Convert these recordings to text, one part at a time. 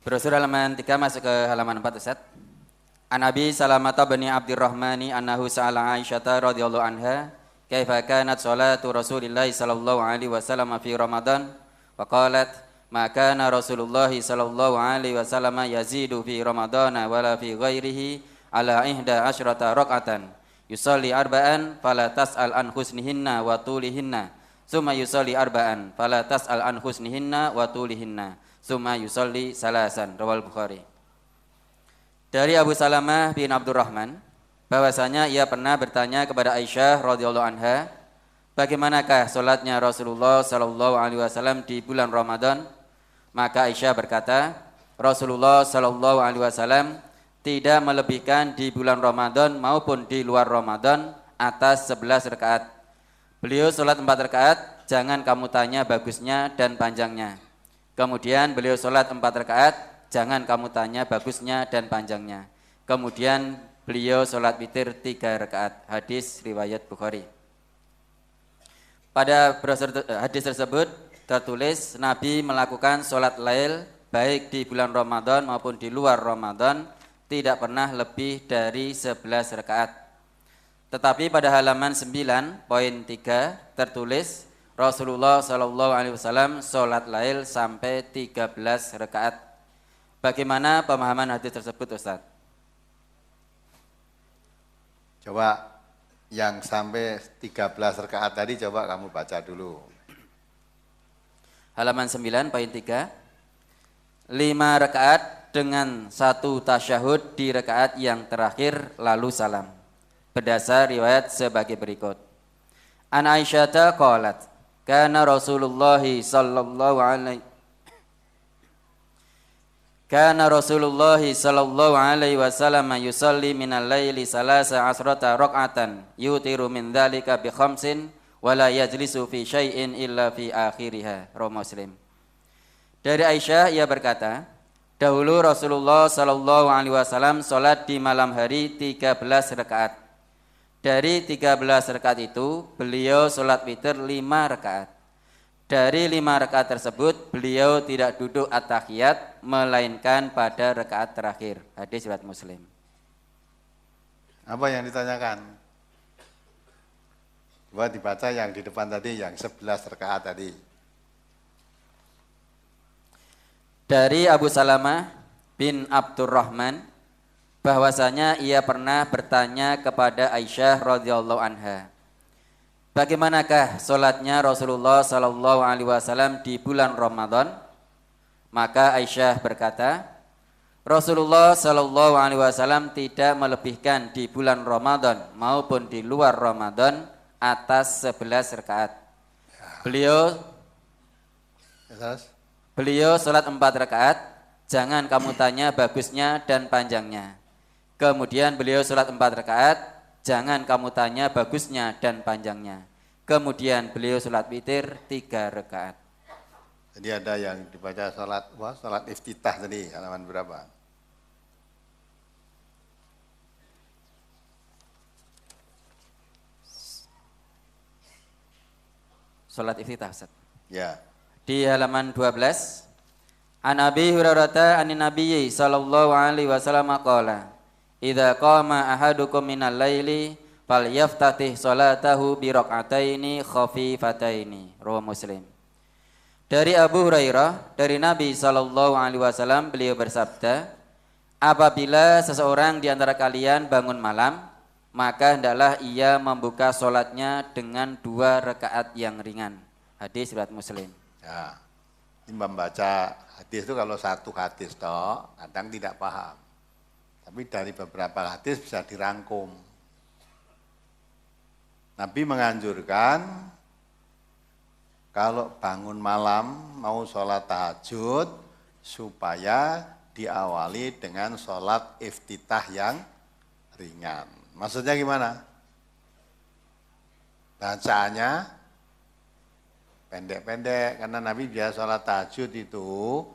Brosur halaman 3 masuk ke halaman 4 Ustaz. An Abi Salamah bin Abdurrahmani annahu sa'ala Aisyah radhiyallahu anha kaifa kanat salatu Rasulillah sallallahu alaihi wasallam fi Ramadan wa qalat ma kana Rasulullah sallallahu alaihi wasallam yazidu fi Ramadana wala fi ghairihi ala ihda asyrata rak'atan yusalli arba'an fala tas'al an husnihinna wa tulihinna summa yusalli arba'an fala tas'al an husnihinna wa tulihinna summa yusalli salasan. Rawal Bukhari. Dari Abu Salamah bin Abdurrahman bahwasanya ia pernah bertanya kepada Aisyah radhiyallahu anha, bagaimanakah salatnya Rasulullah sallallahu alaihi wasallam di bulan Ramadan? Maka Aisyah berkata, Rasulullah sallallahu alaihi wasallam tidak melebihkan di bulan Ramadan maupun di luar Ramadan atas 11 rakaat. Beliau salat 4 rakaat, jangan kamu tanya bagusnya dan panjangnya. Kemudian beliau sholat 4 rakaat, jangan kamu tanya bagusnya dan panjangnya. Kemudian beliau sholat witir 3 rakaat. Hadis riwayat Bukhari. Pada hadis tersebut tertulis Nabi melakukan sholat lail baik di bulan Ramadan maupun di luar Ramadan tidak pernah lebih dari 11 rakaat. Tetapi pada halaman 9.3 tertulis Rasulullah sallallahu alaihi wasallam sholat lail sampai 13 rakaat. Bagaimana pemahaman hadis tersebut Ustaz? Coba yang sampai 13 rakaat tadi coba kamu baca dulu. Halaman 9.3. 5 rakaat dengan 1 tasyahud di rakaat yang terakhir lalu salam. Berdasar riwayat sebagai berikut. An Aisyah qalat Kana Rasulullah sallallahu alaihi wasallam yusalli minal laili salasa asrata rak'atan yutiru min dzalika bi khamsin wa la yajlisu fi syai'in illa fi akhiriha. Rawahu Muslim. Dari Aisyah ia berkata, dahulu Rasulullah sallallahu alaihi wasallam salat di malam hari 13 rakaat. Dari 13 rakaat itu, beliau sholat witir 5 rakaat. Dari 5 rakaat tersebut, beliau tidak duduk at-tahiyat, melainkan pada rakaat terakhir. Hadis riwayat Muslim. Apa yang ditanyakan? Coba dibaca yang di depan tadi, yang 11 rakaat tadi. Dari Abu Salamah bin Abdurrahman, bahwasanya ia pernah bertanya kepada Aisyah radhiyallahu anha, bagaimanakah salatnya Rasulullah sallallahu alaihi wasallam di bulan Ramadan? Maka Aisyah berkata, Rasulullah sallallahu alaihi wasallam tidak melebihkan di bulan Ramadan maupun di luar Ramadan atas 11 rakaat. Beliau salat 4 rakaat, jangan kamu tanya bagusnya dan panjangnya. Kemudian beliau sholat 4 rakaat, jangan kamu tanya bagusnya dan panjangnya. Kemudian beliau sholat witir 3 rakaat. Jadi ada yang dibaca sholat iftitah tadi, halaman berapa? Sholat iftitah Ustaz. Ya. Di halaman 12. An Abi Hurairah anin Nabiyyi sallallahu alaihi wasallam qala Idza qama ahadukum minal laili falyaftatih salatahu bi rak'ataini khafifataini. Rawahu Muslim. Dari Abu Hurairah dari Nabi sallallahu alaihi wasallam beliau bersabda, apabila seseorang di antara kalian bangun malam, maka hendaklah ia membuka salatnya dengan 2 rakaat yang ringan. Hadis riwayat Muslim. Ya. Ini membaca hadis itu kalau satu hadis toh kadang tidak paham. Tapi dari beberapa hadis bisa dirangkum. Nabi menganjurkan kalau bangun malam mau sholat tahajud supaya diawali dengan sholat iftitah yang ringan. Maksudnya gimana? Bacaannya pendek-pendek karena Nabi biasa sholat tahajud itu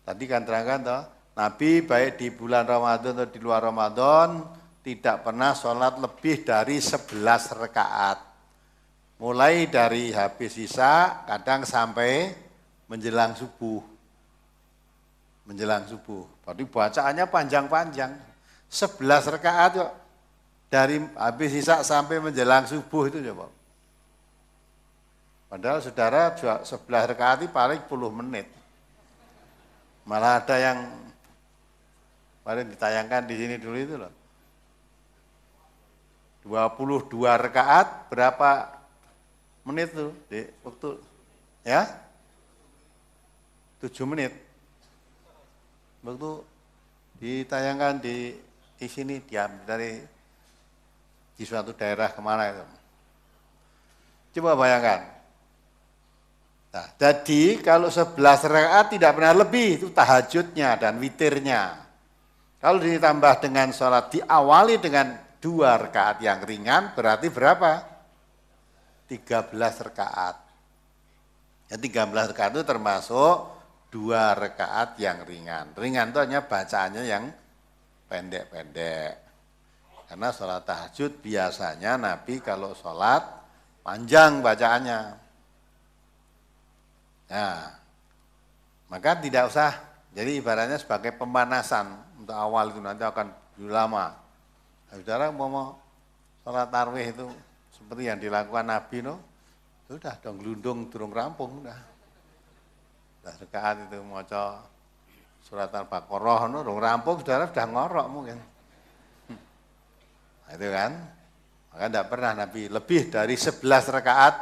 tadi kan terangkan toh. Nabi baik di bulan Ramadan atau di luar Ramadan tidak pernah sholat lebih dari 11 rakaat. Mulai dari habis isya kadang sampai menjelang subuh. menjelang subuh. Berarti bacaannya panjang-panjang. 11 rakaat kok. Dari habis isya sampai menjelang subuh itu coba. Padahal saudara 11 rakaat itu paling 10 menit. Malah ada yang paling ditayangkan di sini dulu itu loh. 22 rakaat berapa menit tuh di waktu ya? 7 menit. Waktu ditayangkan di sini dari di suatu daerah kemana itu. Coba bayangkan. Nah, jadi kalau 11 rakaat tidak pernah lebih itu tahajudnya dan witirnya. Kalau ditambah dengan sholat diawali dengan 2 rakaat yang ringan berarti berapa? 13 rakaat. Ya 13 rakaat itu termasuk 2 rakaat yang ringan. Ringan itu hanya bacaannya yang pendek-pendek. Karena sholat tahajud biasanya Nabi kalau sholat panjang bacaannya. Nah, maka tidak usah. Jadi ibaratnya sebagai pemanasan untuk awal itu nanti akan lama. Nah, saudara mau sholat tarawih itu seperti yang dilakukan Nabi, no? Sudah dong gelundung durung rampung udah. Nah, rakaat itu maca surat Al-Baqarah, no? Durung rampung saudara sudah ngorok mungkin. Nah, itu kan. Maka tidak pernah Nabi lebih dari 11 rakaat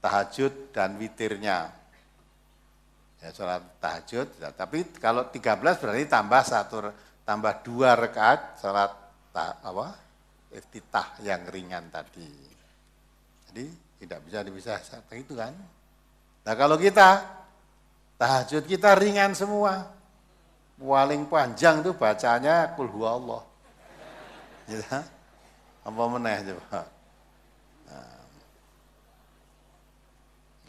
tahajud dan witirnya. Ya, sholat tahajud, ya, tapi kalau 13 berarti tambah 2 rakaat sholat iftitah yang ringan tadi. Jadi tidak bisa dipisah seperti itu kan. Nah kalau kita tahajud kita ringan semua. Paling panjang tuh bacanya qul huwallah. Gitu. Apa meneh coba. Nah,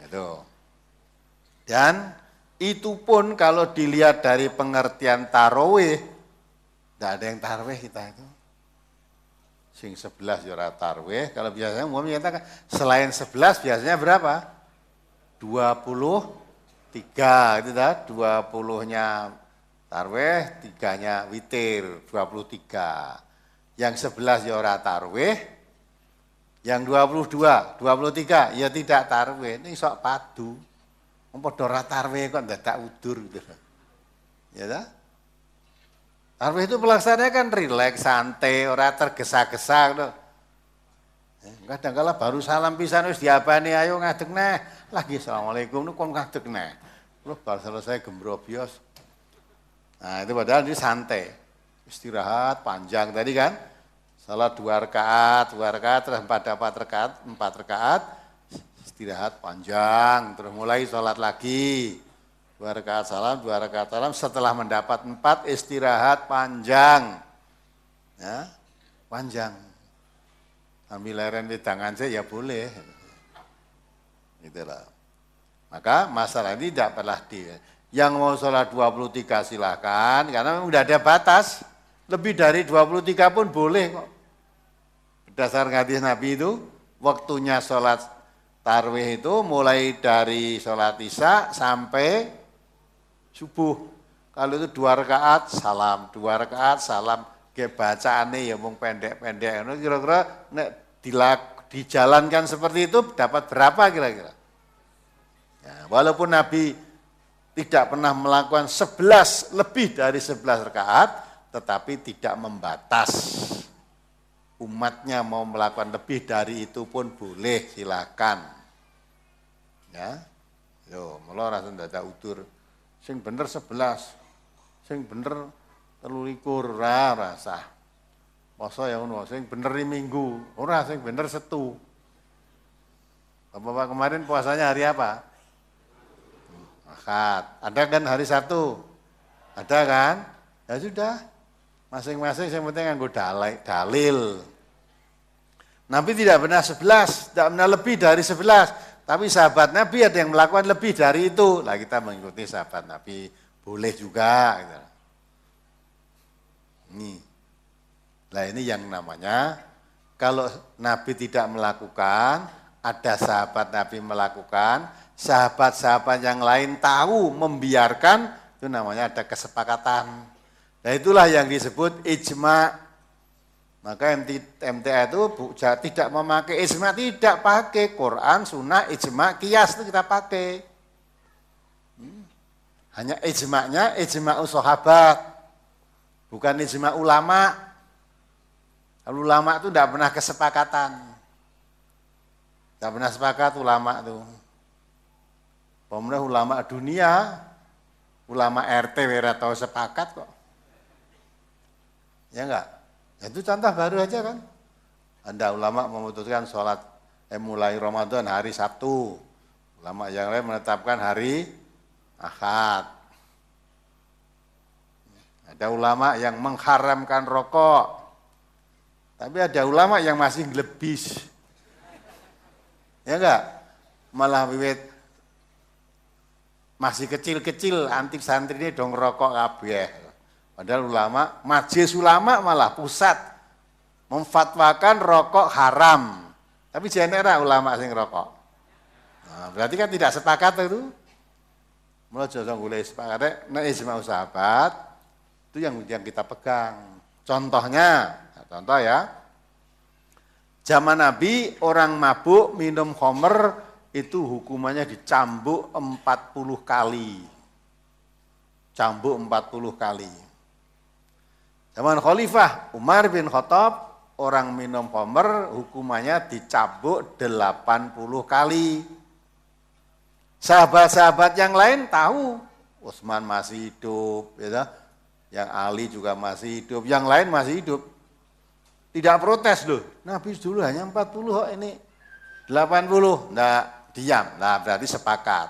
itu. Dan itu pun kalau dilihat dari pengertian tarawih, tidak ada yang tarawih kita itu. Sing 11 ya ora tarawih, kalau biasanya umumnya kita selain 11 biasanya berapa? 23 itu dah, 20-nya tarawih, 3-nya witir, 23. Yang 11 ya ora tarawih, yang 22, 23 ya tidak tarawih. Ini sok padu. Padha ora tarawih kok dadak udur gitu. Ya dah? Tarawih itu pelaksananya kan rileks, santai, orang tergesa-gesa gitu. Kadang-kala baru salam pisan wis diabani ayo ngadeg neh. Lagi assalamualaikum niku kon ngadeg neh. Terus baru selesai gembrobios. Nah, itu padahal ini santai. Istirahat panjang tadi kan. Salat 2 rakaat, terus 4 rakaat, istirahat panjang, terus mulai salat lagi. 2 rakaat salam, setelah mendapat 4 istirahat panjang. Ya, panjang. Ambil leren di tangan saya ya boleh. Itulah. Maka masalah ini tidak pernah yang mau sholat 23 silakan, karena sudah ada batas. Lebih dari 23 pun boleh kok. Berdasarkan hadis Nabi itu, waktunya sholat tarawih itu mulai dari sholat isya sampai subuh. Kalau itu 2 rakaat salam, 2 rakaat salam. Bacaannya ya mung pendek-pendek. Kira-kira dijalankan seperti itu dapat berapa kira-kira? Ya, walaupun Nabi tidak pernah melakukan 11 lebih dari 11 rakaat, tetapi tidak membatas. Umatnya mau melakukan lebih dari itu pun boleh, silakan. Ya, yo, mula rasa ndak udur. Sing bener 11, sing bener 23 ora rasa. Masa ya ngono, sing bener minggu, ora sing bener setu. Bapak kemarin puasanya hari apa? Ahad. Ada kan hari Sabtu? Ada kan? Ya sudah. Masing-masing yang penting nganggo dalil. Nabi tidak pernah 11, tidak pernah lebih dari 11. Tapi sahabat Nabi ada yang melakukan lebih dari itu. Lah kita mengikuti sahabat Nabi, boleh juga. Gitu. Ini yang namanya, kalau Nabi tidak melakukan, ada sahabat Nabi melakukan, sahabat-sahabat yang lain tahu, membiarkan, Itu namanya ada kesepakatan. Nah itulah yang disebut ijma. Maka MTA itu tidak memakai ijma, tidak pakai Quran, sunnah, ijma, qiyas itu kita pakai. Hanya ijma'nya ijma' sahabat, bukan ijma' ulama. Kalau ulama itu tidak pernah kesepakatan. Tidak pernah sepakat ulama itu. Pemerintah ulama dunia, ulama RT wera tahu sepakat kok. Ya enggak? Itu contoh baru aja kan. Anda ulama memutuskan sholat mulai Ramadan hari Sabtu. Ulama yang lain menetapkan hari Ahad. Ada ulama yang mengharamkan rokok. Tapi ada ulama yang masih ngelebis. Ya enggak? Malah wiwit masih kecil-kecil antik santri ini dong rokok kabeh. Padahal ulama, majelis ulama malah pusat memfatwakan rokok haram. Tapi jangan ulama sing rokok. Nah, berarti kan tidak sepakat itu. Mulai jasa gulai sepakat, nah ijma sahabat itu yang kita pegang. Contohnya, contoh ya, zaman Nabi orang mabuk minum khamr itu hukumannya dicambuk 40 kali. Cambuk 40 kali. Zaman Khalifah Umar bin Khattab orang minum khamr hukumannya dicambuk 80 kali. Sahabat-sahabat yang lain tahu Utsman masih hidup, ya, yang Ali juga masih hidup, yang lain masih hidup. Tidak protes loh. Nabi dulu hanya 40 kok ini 80. Nah, diam. Nah, berarti sepakat.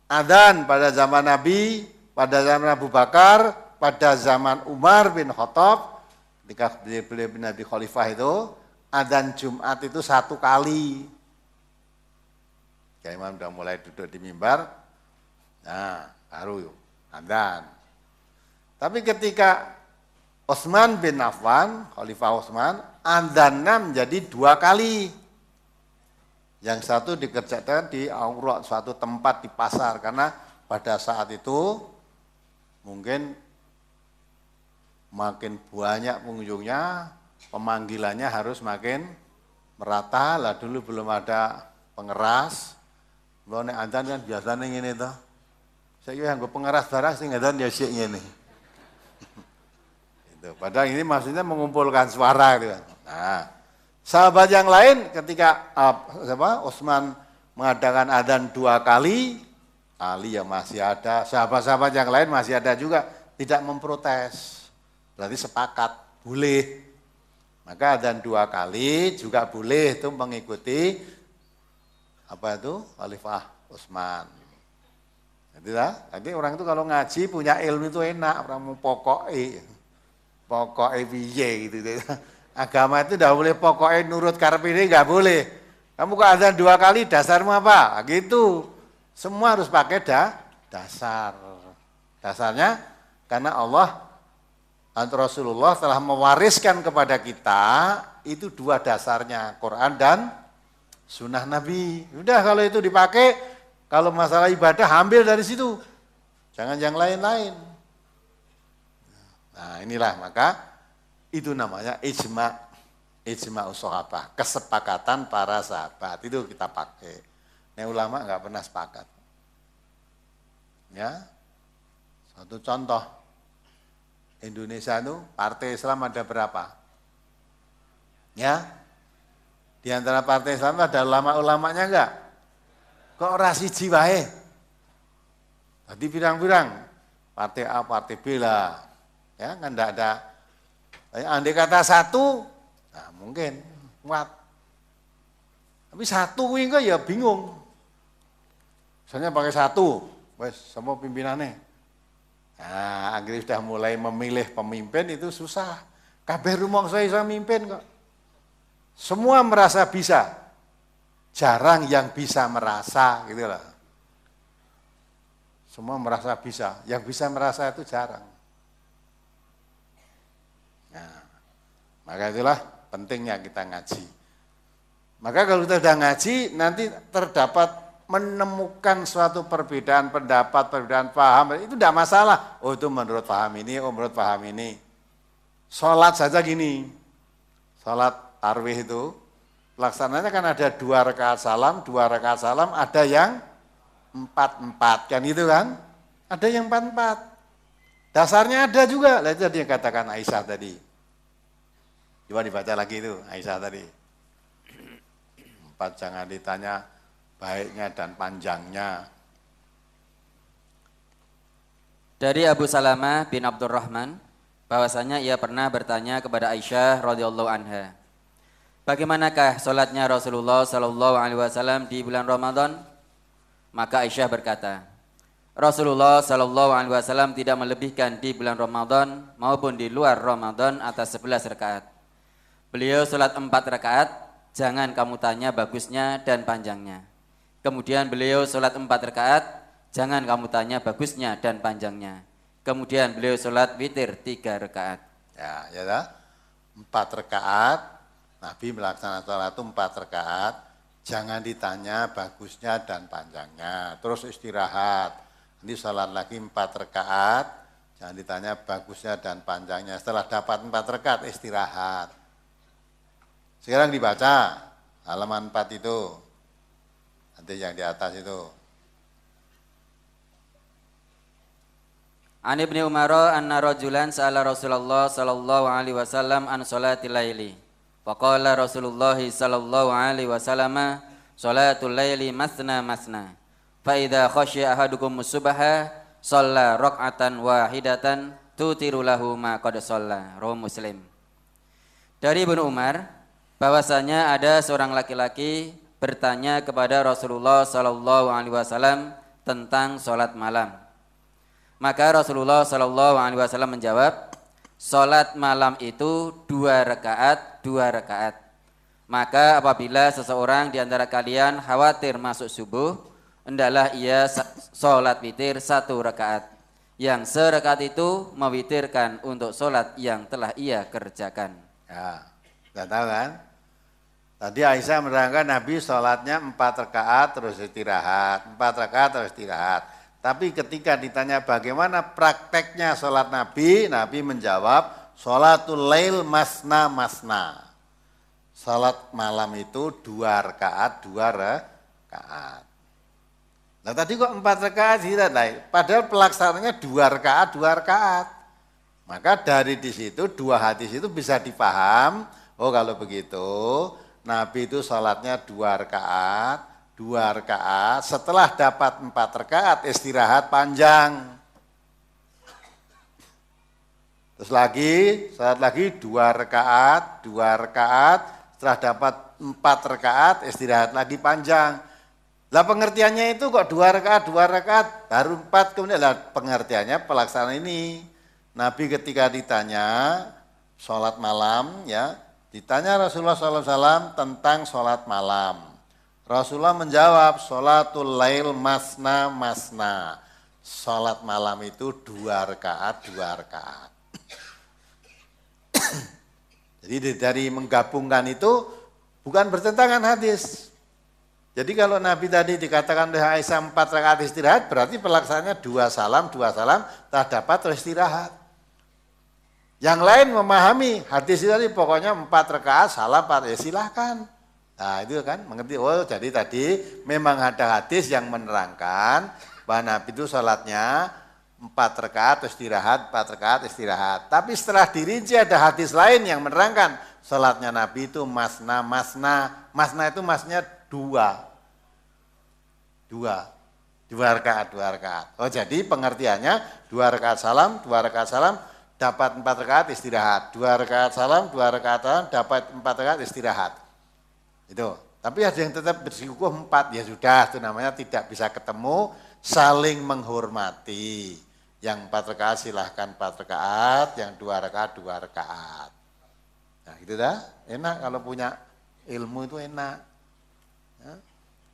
Adzan pada zaman Nabi, pada zaman Abu Bakar, pada zaman Umar bin Khattab, ketika beliau Nabi Khalifah itu, adzan Jumat itu 1 kali. Kiai Imam sudah mulai duduk di mimbar, nah baru adzan. Tapi ketika Utsman bin Affan, Khalifah Utsman, adzannya menjadi 2 kali. Yang satu dikerjakan di aurat, suatu tempat di pasar, karena pada saat itu mungkin makin banyak pengunjungnya, pemanggilannya harus makin merata. Lah dulu belum ada pengeras. Lo nek adzan kan biasanya ngene to. Saya yang pengeras barang sing adzan ya sik ngene. Itu. Padahal ini maksudnya mengumpulkan suara gitu. Nah, sahabat yang lain ketika Utsman mengadakan adzan 2 kali, Ali ya masih ada, sahabat-sahabat yang lain masih ada juga, tidak memprotes. Berarti sepakat, boleh. Maka adzan 2 kali juga boleh itu mengikuti Khalifah Utsman. Jadi orang itu kalau ngaji punya ilmu itu enak, orang mau pokoknya piye gitu. Agama itu tidak boleh pokoknya nurut karep ini, nggak boleh. Kamu kok adzan 2 kali, dasarmu apa? Gitu. Semua harus pakai dasar. Dasarnya karena Allah atau Rasulullah telah mewariskan kepada kita itu 2 dasarnya, Quran dan sunnah Nabi. Udah kalau itu dipakai, kalau masalah ibadah ambil dari situ. Jangan yang lain-lain. Nah inilah maka itu namanya ijma sahabat, kesepakatan para sahabat itu kita pakai. Nah ulama nggak pernah sepakat. Ya, satu contoh, Indonesia itu partai Islam ada berapa? Ya, di antara partai Islam ada ulama-ulamanya enggak? Kok ora siji wae? Tadi pirang-pirang, partai A, partai B lah. Ya, kan enggak ada. Andai kata 1, nah mungkin kuat. Tapi 1 kuwi kok ya bingung. Misalnya pakai 1, wes semua pimpinannya. Nah, akhirnya sudah mulai memilih pemimpin itu susah. Kabeh rumangsa iso mimpin kok. Semua merasa bisa. Jarang yang bisa merasa gitu lah. Semua merasa bisa. Yang bisa merasa itu jarang. Nah, maka itulah pentingnya kita ngaji. Maka kalau kita sudah ngaji, nanti terdapat menemukan suatu perbedaan pendapat, perbedaan paham, itu tidak masalah. Oh itu menurut paham ini, oh menurut paham ini. Sholat saja gini, sholat tarawih itu, pelaksananya kan ada 2 rakaat salam, ada yang 4-4, kan gitu kan? Ada yang 4-4. Dasarnya ada juga, itu tadi yang katakan Aisyah tadi. Coba dibaca lagi itu, Aisyah tadi. 4 jangan ditanya baiknya dan panjangnya. Dari Abu Salamah bin Abdurrahman, bahwasanya ia pernah bertanya kepada Aisyah radhiyallahu anha, bagaimanakah salatnya Rasulullah sallallahu alaihi wasallam di bulan Ramadan? Maka Aisyah berkata, Rasulullah sallallahu alaihi wasallam tidak melebihkan di bulan Ramadan maupun di luar Ramadan atas 11 rakaat. Beliau salat 4 rakaat, jangan kamu tanya bagusnya dan panjangnya. Kemudian beliau salat 4 rakaat, jangan kamu tanya bagusnya dan panjangnya. Kemudian beliau salat witir 3 rakaat. Ya, ya dah. 4 rakaat, Nabi melaksanakan salat itu 4 rakaat, jangan ditanya bagusnya dan panjangnya. Terus istirahat. Nanti salat lagi 4 rakaat, jangan ditanya bagusnya dan panjangnya. Setelah dapat 4 rakaat istirahat. Sekarang dibaca halaman 4 itu. Nanti yang di atas itu. An Ibnu Umar anna rajulan sa'ala Rasulullah sallallahu alaihi wasallam an salatil laili. Faqala Rasulullah sallallahu alaihi wasallam salatul laili masna masna. Fa idza khashiya ahadukum subha shalla rak'atan wahidatan tutiru lahu ma qad shalla. Rawahu Muslim. Dari Ibnu Umar bahwasanya ada seorang laki-laki bertanya kepada Rasulullah sallallahu alaihi wasallam tentang salat malam. Maka Rasulullah sallallahu alaihi wasallam menjawab, salat malam itu 2 rakaat, 2 rakaat. Maka apabila seseorang di antara kalian khawatir masuk subuh, hendaklah ia salat witir 1 rakaat. Yang serakaat itu mewitirkan untuk salat yang telah ia kerjakan. Ya, sudah tahu kan? Tadi Aisyah menerangkan Nabi sholatnya 4 rakaat terus istirahat, 4 rakaat terus istirahat. Tapi ketika ditanya bagaimana prakteknya sholat Nabi, Nabi menjawab, sholatul lail masna masna. Sholat malam itu 2 rakaat, 2 rakaat. Nah tadi kok 4 rakaat tidak naik, padahal pelaksananya 2 rakaat, 2 rakaat. Maka dari di situ 2 hadis itu bisa dipaham, oh kalau begitu Nabi itu sholatnya 2 rakaat, 2 rakaat, setelah dapat 4 rakaat istirahat panjang. Terus lagi, salat lagi 2 rakaat, 2 rakaat, setelah dapat 4 rakaat istirahat lagi panjang. Lah pengertiannya itu kok 2 rakaat, 2 rakaat, baru 4, kemudian lah pengertiannya pelaksanaan ini. Nabi ketika ditanya sholat malam, ya ditanya Rasulullah SAW tentang sholat malam. Rasulullah menjawab, sholatul lail masna masna. Sholat malam itu 2 rakaat, 2 rakaat. Jadi dari menggabungkan itu bukan bertentangan hadis. Jadi kalau Nabi tadi dikatakan oleh Aisyah 4 rakaat istirahat, berarti pelaksanaannya 2 salam, tak dapat terus istirahat. Yang lain memahami hadis itu tadi pokoknya 4 rakaat, salam 4, ya silahkan. Nah itu kan mengerti, oh jadi tadi memang ada hadis yang menerangkan bahwa Nabi itu sholatnya 4 rakaat istirahat, 4 rakaat istirahat. Tapi setelah dirinci ada hadis lain yang menerangkan sholatnya Nabi itu masna masna. Masna itu masnya 2 rakaat, 2 rakaat. Oh jadi pengertiannya 2 rakaat salam, 2 rakaat salam, dapat 4 rakaat istirahat. 2 rakaat salam, 2 rakaat salam, dapat 4 rakaat istirahat. Itu. Tapi ada yang tetap bersikukuh 4, ya sudah, itu namanya tidak bisa ketemu, saling menghormati. Yang 4 rakaat silahkan 4 rakaat, yang 2 rakaat 2 rakaat. Nah gitu dah, enak kalau punya ilmu itu enak. Ya.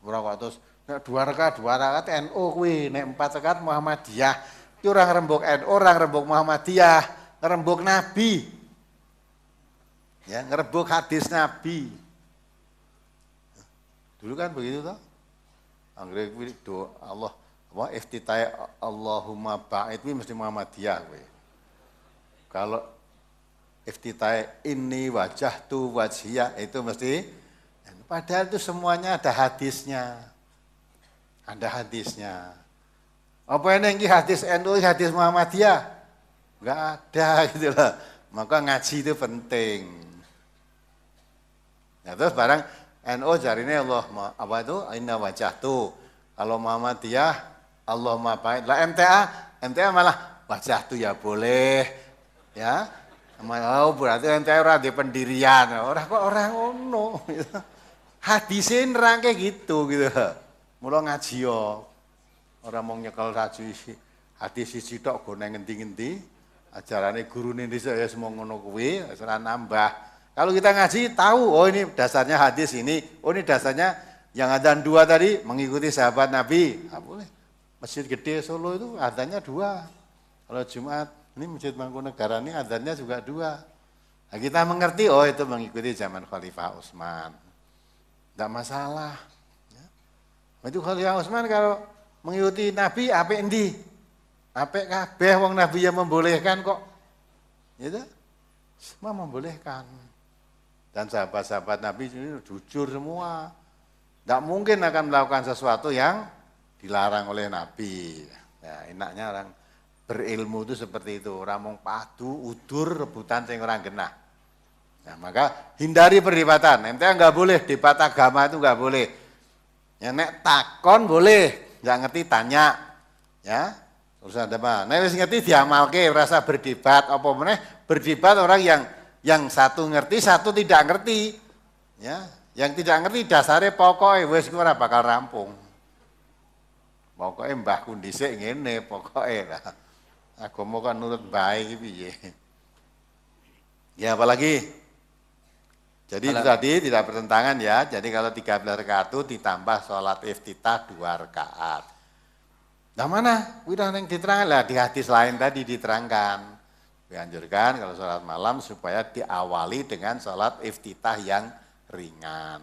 Berapa terus 2 rakaat NU kuwi, nek 4 rakaat Muhammadiyah. Itu orang rembuk NU, orang rembuk Muhammadiyah, ngerembuk Nabi. Ya, ngerembuk hadis Nabi. Dulu kan begitu toh. Anggere kuwi doa Allah apa iftitahe Allahumma ba'id kuwi mesti Muhammadiyah kuwi. Kalau iftitahe inni wajahtu wajhiya itu mesti, padahal itu semuanya ada hadisnya. Ada hadisnya. Apa ini hadis NU, hadis Muhammadiyah? Enggak ada gitu loh. Maka ngaji itu penting. Nah, terus barang NU jarine Allah apa itu inna wajahtu. Kalau Muhammadiyah Allahumma ba'id. Lah MTA malah wajahtu ya boleh. Ya. Oh, berarti MTA ora di pendirian. Ora kok ora ngono. Hadise nerangke gitu. Mula ngaji yo. Ora mung nyekel hadis siji tok go nang ngendi-ngendi. Ajarane gurune dhisik ya semua ngono kuwi, wis ora nambah. Kalau kita ngaji tahu, oh ini dasarnya hadis ini, oh ini dasarnya yang adzan 2 tadi mengikuti sahabat Nabi. Ah, boleh. Masjid gede Solo itu adzannya 2. Kalau Jumat, ini Masjid Mangkunegaran ini adzannya juga 2. Nah, kita mengerti, oh itu mengikuti zaman Khalifah Utsman. Tidak masalah. Ya. Itu Khalifah Utsman kalau mengikuti Nabi, apa endi? Apa kabeh wong Nabi yang membolehkan kok. Gitu? Semua membolehkan. Dan sahabat-sahabat Nabi ini jujur semua. Tidak mungkin akan melakukan sesuatu yang dilarang oleh Nabi. Ya, enaknya orang berilmu itu seperti itu. Orang mung padu, udur, rebutan sing orang genah. Nah, maka hindari perdebatan. Ente enggak boleh, debat agama itu enggak boleh. Ya nek takon boleh, enggak ngerti tanya. Ya. Terus ada apa? Nek wis ngerti diamalke, rasa berdebat apa meneh? Berdebat orang yang satu ngerti, satu tidak ngerti. Ya, yang tidak ngerti dasare pokoke wis ora bakal rampung. Pokoke mbahku dhisik ngene pokoke lah. Agama kan nurut bae iki piye. Ya apalagi? Jadi itu tadi tidak bertentangan ya. Jadi kalau 13 rakaat itu ditambah sholat iftitah 2 rakaat. Nah mana? Udah yang diterangkan lah di hadis lain tadi diterangkan. Dianjurkan kalau sholat malam supaya diawali dengan sholat iftitah yang ringan.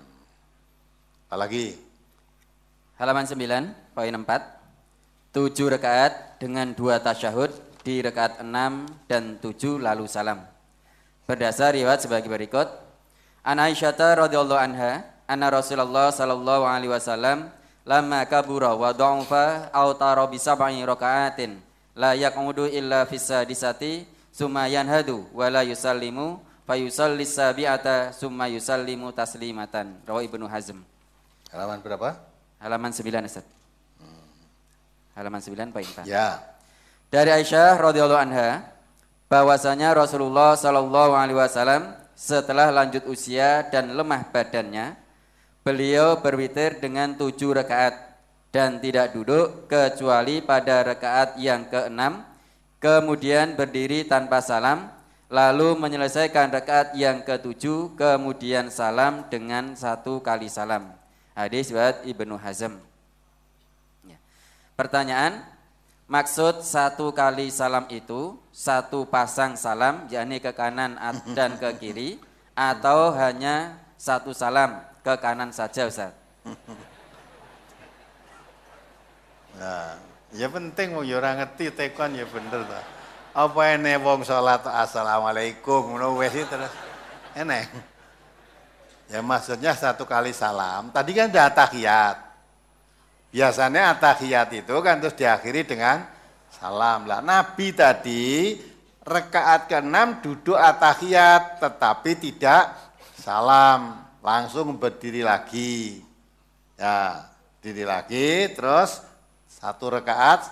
Apalagi? Halaman 9, poin 4. 7 rakaat dengan 2 tasyahud di rakaat 6 dan 7 lalu salam. Berdasar riwayat sebagai berikut. An Aisyah radhiyallahu anha, anna Rasulullah sallallahu alaihi wasallam lamma kabura wa dha'afa aw tara bi sab'i raka'atin la yaqudu illa fis sadisati summa yanhadu wa la yusallimu fayusalli sabi'ata summa yusallimu taslimatan. Rawi Ibnu Hazm. Halaman berapa? Halaman 9 Ustaz. Halaman 9 poin 4. Ya. Dari Aisyah radhiyallahu anha bahwasanya Rasulullah sallallahu alaihi wasallam setelah lanjut usia dan lemah badannya, beliau berwitir dengan 7 rakaat dan tidak duduk kecuali pada rakaat yang ke-6, kemudian berdiri tanpa salam, lalu menyelesaikan rakaat yang ke-7, kemudian salam dengan 1 kali salam. Hadis riwayat Ibnu Hazm. Ya. Pertanyaan, maksud 1 kali salam itu 1 pasang salam, yakni ke kanan dan ke kiri, atau hanya 1 salam ke kanan saja Ustaz? Nah, ya penting wong ya ora ngerti tekon ya bener ta. Apa ene wong salat assalamualaikum ngono wis terus enek. Ya maksudnya 1 kali salam. Tadi kan udah tahiyat. Biasanya tahiyat itu kan terus diakhiri dengan salam. Lah Nabi tadi rakaat ke-6 duduk tahiyat tetapi tidak salam, langsung berdiri lagi. Ya, diri lagi terus 1 rakaat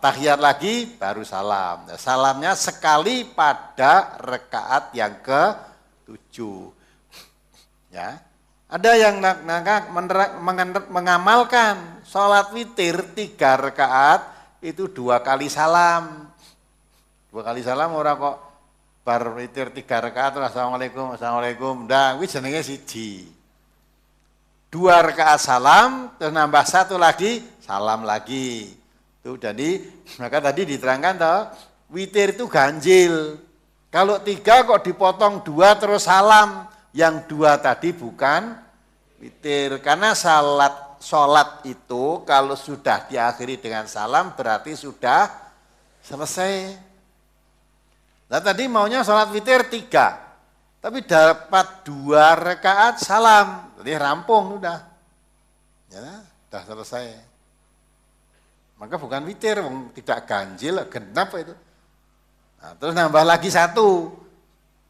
tahiyat lagi baru salam. Nah, salamnya sekali pada rakaat yang ke-7. Ya. Ada yang mengamalkan sholat witir 3 rakaat itu 2 kali salam. 2 kali salam ora kok bar witir 3 rakaat assalamualaikum assalamualaikum. Ndak kuwi jenenge siji. 2 rakaat salam terus nambah 1 lagi salam lagi. Tuh jadi maka tadi diterangkan toh witir itu ganjil. Kalau 3 kok dipotong 2 terus salam. Yang 2 tadi bukan witir karena salat sholat itu kalau sudah diakhiri dengan salam berarti sudah selesai. Nah tadi maunya sholat witir 3, tapi dapat 2 rakaat salam, jadi rampung udah, ya, udah selesai. Maka bukan witir, tidak ganjil, genap itu. Nah, terus nambah lagi 1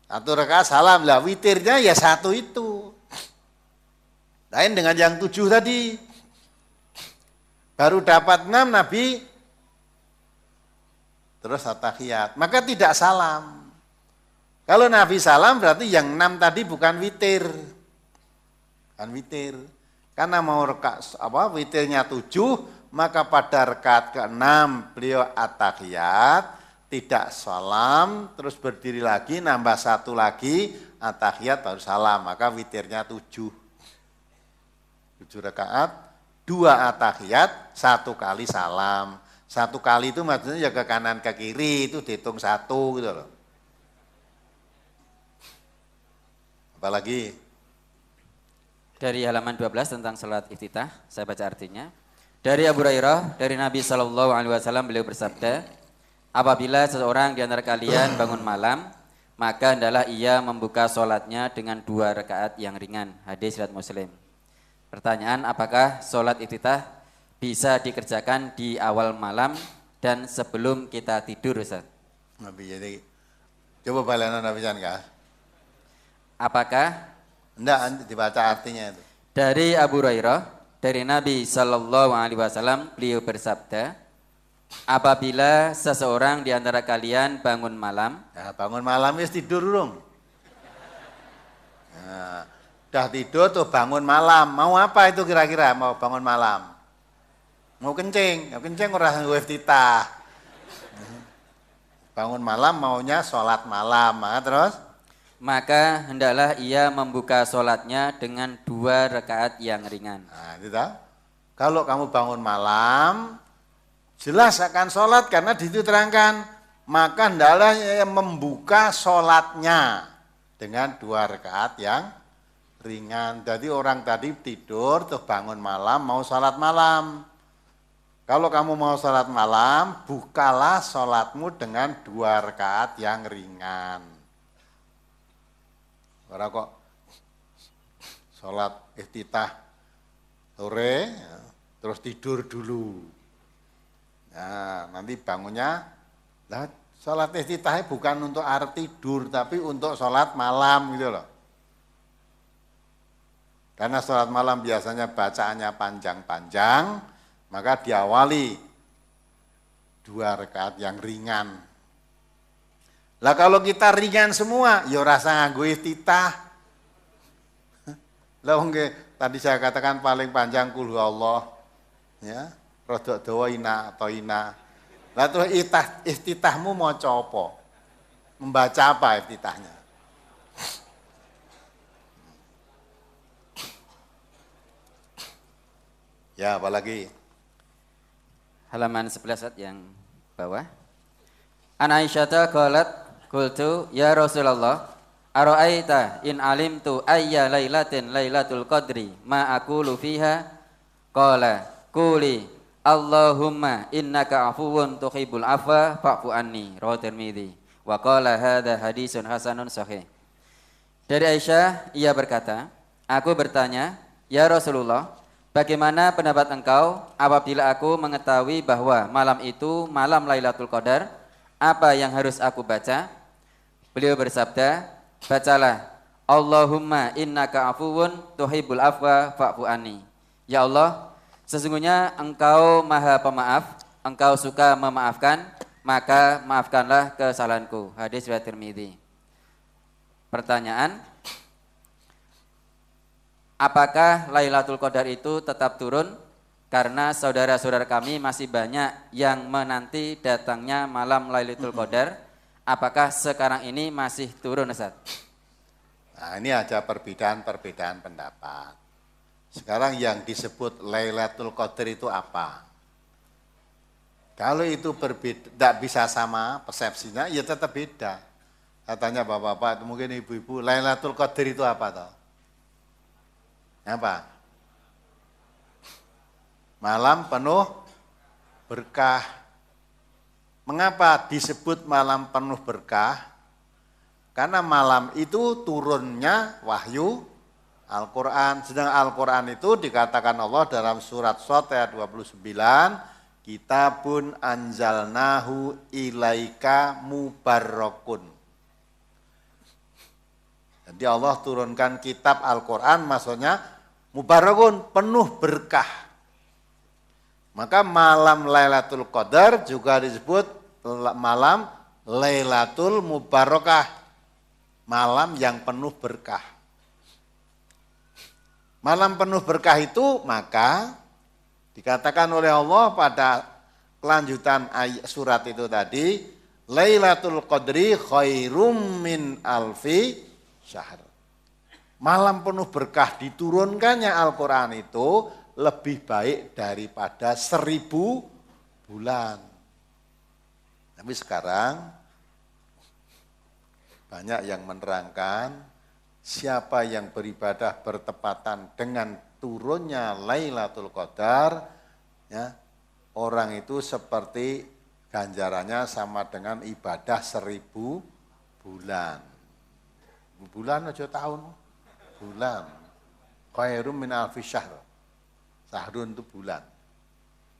rakaat salam, lah witirnya ya 1 itu. Lain dengan yang 7 tadi, baru dapat 6 Nabi, terus at-tahiyat, maka tidak salam. Kalau Nabi salam berarti yang 6 tadi bukan witir, kan witir. Karena mau witirnya 7, maka pada rakaat ke-6 beliau at-tahiyat, tidak salam, terus berdiri lagi, nambah 1 lagi, at-tahiyat baru salam, maka witirnya 7 rakaat, 2 at-tahiyat, 1 kali salam. 1 kali itu maksudnya ya ke kanan ke kiri, itu dihitung 1 gitu loh. Apalagi? Dari halaman 12 tentang salat iftitah, saya baca artinya. Dari Abu Hurairah, dari Nabi SAW beliau bersabda, apabila seseorang di antara kalian bangun malam, maka hendaklah ia membuka sholatnya dengan 2 rakaat yang ringan. Hadis riwayat Muslim. Pertanyaan, apakah sholat iftitah bisa dikerjakan di awal malam dan sebelum kita tidur, Ustaz? Nabi jadi coba balanan Nabi Janka. Apakah? Enggak, dibaca artinya itu. Dari Abu Hurairah, dari Nabi SAW, beliau bersabda, apabila seseorang di antara kalian bangun malam, ya, bangun malam ya tidur dong. Nah, udah tidur tuh bangun malam, mau apa itu kira-kira mau bangun malam? Mau kencing, orang iftitah. Bangun malam maunya sholat malam, terus? Maka hendaklah ia membuka sholatnya dengan 2 rakaat yang ringan. Nah, itu tahu. Kalau kamu bangun malam, jelas akan sholat karena di situ terangkan, maka hendaklah ia membuka sholatnya dengan 2 rakaat yang ringan. Jadi orang tadi tidur tuh bangun malam mau sholat malam. Kalau kamu mau sholat malam, bukalah sholatmu dengan 2 rakaat yang ringan. Orang kok sholat iftitah sore, terus tidur dulu. Nah, nanti bangunnya, nah, sholat iftitahnya bukan untuk arti tidur, tapi untuk sholat malam gitu loh. Karena sholat malam biasanya bacaannya panjang-panjang, maka diawali 2 rakaat yang ringan. Lah kalau kita ringan semua, ya rasa nganggo iftitah. Lah tadi saya katakan paling panjang kul Allah, ya, rodok dawa ina atau ina. Lah terus iftitahmu mau apa? Membaca apa iftitahnya? Ya, apalagi? Halaman 11 yang bawah. An Aisyata qalat qultu ya Rasulullah ara'aita in alimtu ayya lailatin lailatul qadri ma aqulu fiha qala quli Allahumma innaka afuwun tuhibbul afwa fa'fu anni rawahu Tirmidzi wa qala hadza hadisun hasanun sahih. Dari Aisyah ia berkata, aku bertanya, ya Rasulullah, bagaimana pendapat engkau apabila aku mengetahui bahwa malam itu malam Lailatul Qadar, apa yang harus aku baca? Beliau bersabda, bacalah Allahumma innaka afuwun tuhibbul afwa fa'fu anni. Ya Allah, sesungguhnya engkau maha pemaaf, engkau suka memaafkan, maka maafkanlah kesalahanku. Hadis riwayat Tirmidzi. Pertanyaan, apakah Lailatul Qadar itu tetap turun? Karena saudara-saudara kami masih banyak yang menanti datangnya malam Lailatul Qadar. Apakah sekarang ini masih turun, Ustaz? Nah, ini ada perbedaan pendapat. Sekarang yang disebut Lailatul Qadar itu apa? Kalau itu berbeda, tidak bisa sama persepsinya, ya tetap beda. Katanya bapak-bapak, mungkin ibu-ibu, Lailatul Qadar itu apa toh? Apa? Malam penuh berkah. Mengapa disebut malam penuh berkah? Karena malam itu turunnya wahyu Al-Quran. Sedang Al-Quran itu dikatakan Allah dalam surat Shad ayat 29, Kitabun anzalnahu ilaika mubarakun. Jadi Allah turunkan kitab Al-Quran, maksudnya mubarakun, penuh berkah. Maka malam Lailatul Qadar juga disebut malam Lailatul Mubarakah, malam yang penuh berkah. Malam penuh berkah itu maka dikatakan oleh Allah pada kelanjutan ayat surat itu tadi, Lailatul Qadri khairum min alfi syahr. Malam penuh berkah diturunkannya Al-Quran itu lebih baik daripada 1000 bulan. Tapi sekarang banyak yang menerangkan siapa yang beribadah bertepatan dengan turunnya Lailatul Qadar, ya, orang itu seperti ganjarannya sama dengan ibadah 1000 bulan. Bulan aja tahun, bulan. Khairum min alfi syahr. Sahrun itu bulan.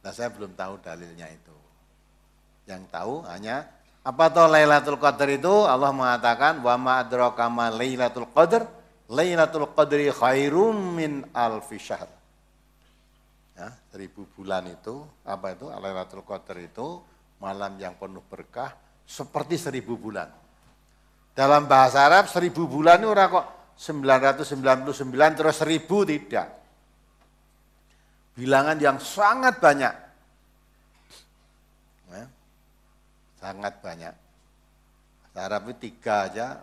Nah, saya belum tahu dalilnya itu. Yang tahu hanya apa toh Lailatul Qadar itu, Allah mengatakan wa ma adraka ma Lailatul Qadar, Lailatul Qadri khairum min alfi syahr. Ya, 1000 bulan itu, apa itu? Lailatul Qadar itu malam yang penuh berkah seperti 1000 bulan. Dalam bahasa Arab 1000 bulan itu ora kok 999 terus 1000, tidak. Bilangan yang sangat banyak. Ya, sangat banyak. Bahasa Arab itu 3 aja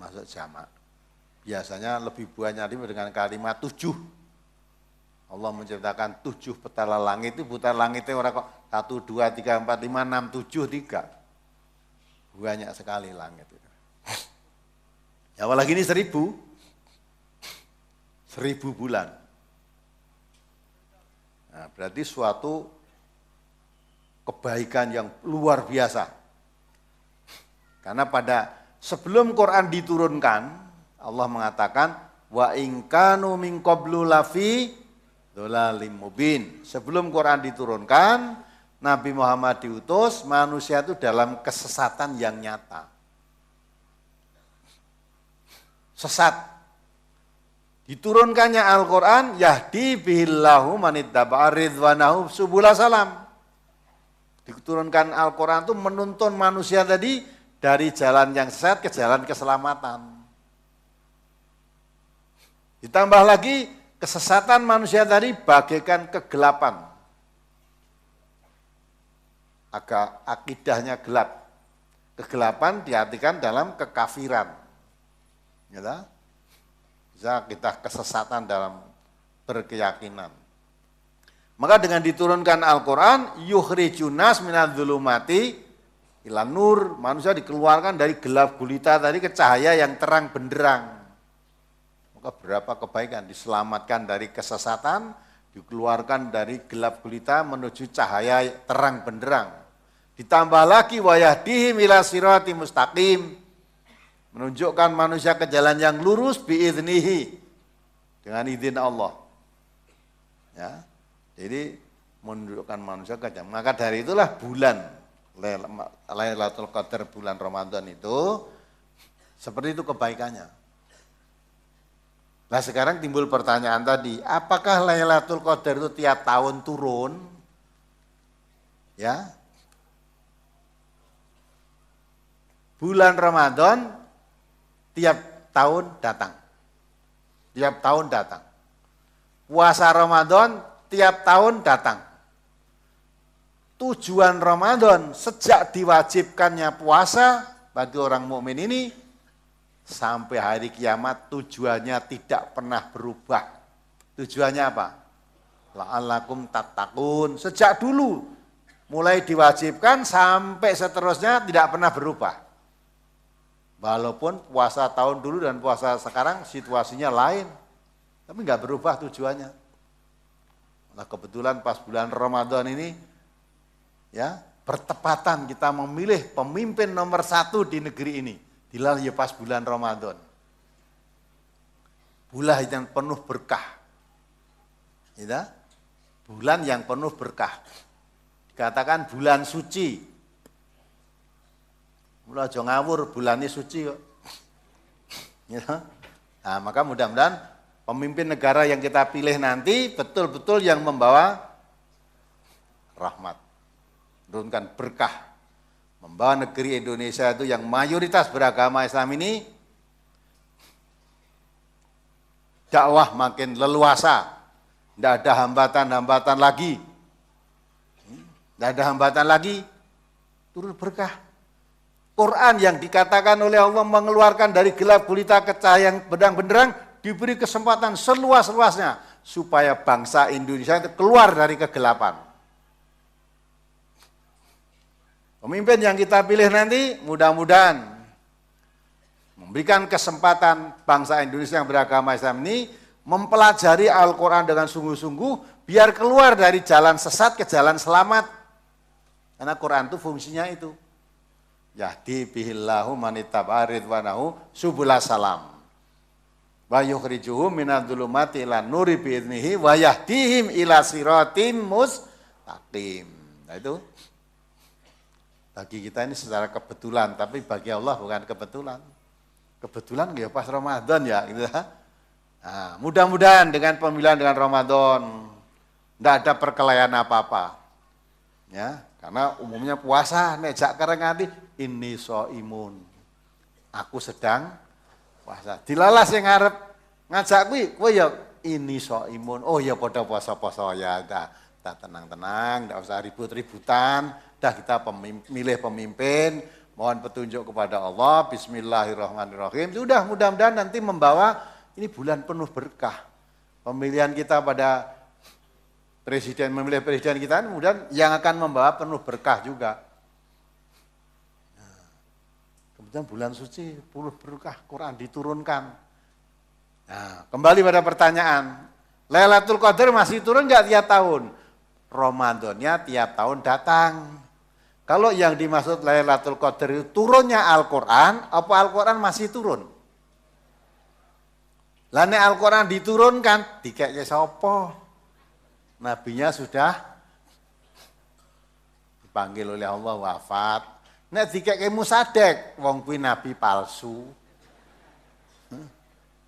masuk jamak. Biasanya lebih banyak dengan kalimat 7. Allah menciptakan 7 petala langit, itu petala langitnya orang kok 1, 2, 3, 4, 5, 6, 7, 3. Banyak sekali langit itu. Ya, apalagi ini 1000 bulan. Nah, berarti suatu kebaikan yang luar biasa. Karena pada sebelum Quran diturunkan, Allah mengatakan wa in kanu min qablu lafi dhalalim mubin. Sebelum Quran diturunkan, Nabi Muhammad diutus, manusia itu dalam kesesatan yang nyata. Sesat. Diturunkannya Al-Quran, yahdi bihillahu manittaba'a ridwanahu subula salam. Diturunkan Al-Quran itu menuntun manusia tadi dari jalan yang sesat ke jalan keselamatan. Ditambah lagi, kesesatan manusia tadi bagaikan kegelapan. Agak akidahnya gelap. Kegelapan diartikan dalam kekafiran. Gitu? Bisa kita kesesatan dalam berkeyakinan. Maka dengan diturunkan Al-Quran, yukhrijunas minadz-dzulumati ilan nur, manusia dikeluarkan dari gelap gulita tadi ke cahaya yang terang benderang. Maka berapa kebaikan, diselamatkan dari kesesatan, dikeluarkan dari gelap gulita menuju cahaya terang benderang. Ditambah lagi wayahdihim ila sirati mustaqim, menunjukkan manusia ke jalan yang lurus biiznihi, dengan izin Allah. Ya, jadi menunjukkan manusia ke jalan. Maka dari itulah bulan Lailatul Qadar, bulan Ramadan itu seperti itu kebaikannya. Nah, sekarang timbul pertanyaan tadi, apakah Lailatul Qadar itu tiap tahun turun? Ya. Bulan Ramadan tiap tahun datang. Tiap tahun datang. Puasa Ramadan tiap tahun datang. Tujuan Ramadan sejak diwajibkannya puasa bagi orang mukmin ini sampai hari kiamat tujuannya tidak pernah berubah. Tujuannya apa? La'allakum tattaqun. Sejak dulu mulai diwajibkan sampai seterusnya tidak pernah berubah. Walaupun puasa tahun dulu dan puasa sekarang situasinya lain, tapi nggak berubah tujuannya. Nah, kebetulan pas bulan Ramadan ini ya bertepatan kita memilih pemimpin nomor 1 di negeri ini. Dilal ya pas bulan Ramadan. Bulan yang penuh berkah. Ya, bulan yang penuh berkah. Dikatakan bulan suci. Mula aja ngawur, bulan ini suci kok. Ya. Nah, maka mudah-mudahan pemimpin negara yang kita pilih nanti betul-betul yang membawa rahmat, menurunkan berkah, membawa negeri Indonesia itu yang mayoritas beragama Islam ini dakwah makin leluasa, tidak ada hambatan-hambatan lagi, tidak ada hambatan lagi, turun berkah. Quran yang dikatakan oleh Allah mengeluarkan dari gelap gulita ke cahaya yang benderang-benderang diberi kesempatan seluas-luasnya supaya bangsa Indonesia itu keluar dari kegelapan. Pemimpin yang kita pilih nanti mudah-mudahan memberikan kesempatan bangsa Indonesia yang beragama Islam ini mempelajari Al-Quran dengan sungguh-sungguh biar keluar dari jalan sesat ke jalan selamat. Karena Quran itu fungsinya itu. Yahdi bihillahu manitaba ridwanahu subulas salam. Wa yukhrijuhum minadh-dhulumati ilan nuri bi'idnihi wa yahdihim ila siratim mustaqim. Nah itu bagi kita ini secara kebetulan, tapi bagi Allah bukan kebetulan. Kebetulan ya pas Ramadan ya gitu. Nah, mudah-mudahan dengan pemilihan dengan Ramadan tidak ada perkelahian apa-apa. Ya, karena umumnya puasa nek jak kerengati ini imun. Aku sedang puasa. Dilalas yang ngarep ngajak kowe ya ini imun. Oh ya padha poso-poso ya dah tenang-tenang, enggak usah ribut-ributan. Dah kita milih pemimpin, mohon petunjuk kepada Allah. Bismillahirrahmanirrahim. Sudah mudah-mudahan nanti membawa ini bulan penuh berkah. Pemilihan kita pada presiden, memilih presiden kita kemudian yang akan membawa penuh berkah juga. Kemudian bulan suci penuh berkah, Quran diturunkan. Nah, kembali pada pertanyaan, Lailatul Qadar masih turun nggak tiap tahun? Ramadannya tiap tahun datang. Kalau yang dimaksud Lailatul Qadar itu turunnya Al-Quran, apa Al-Quran masih turun? Lah nek Al-Quran diturunkan, dikeknya sapa? Nabinya sudah dipanggil oleh Allah wafat. Nek dikeknya Musadek, wong kuwi nabi palsu.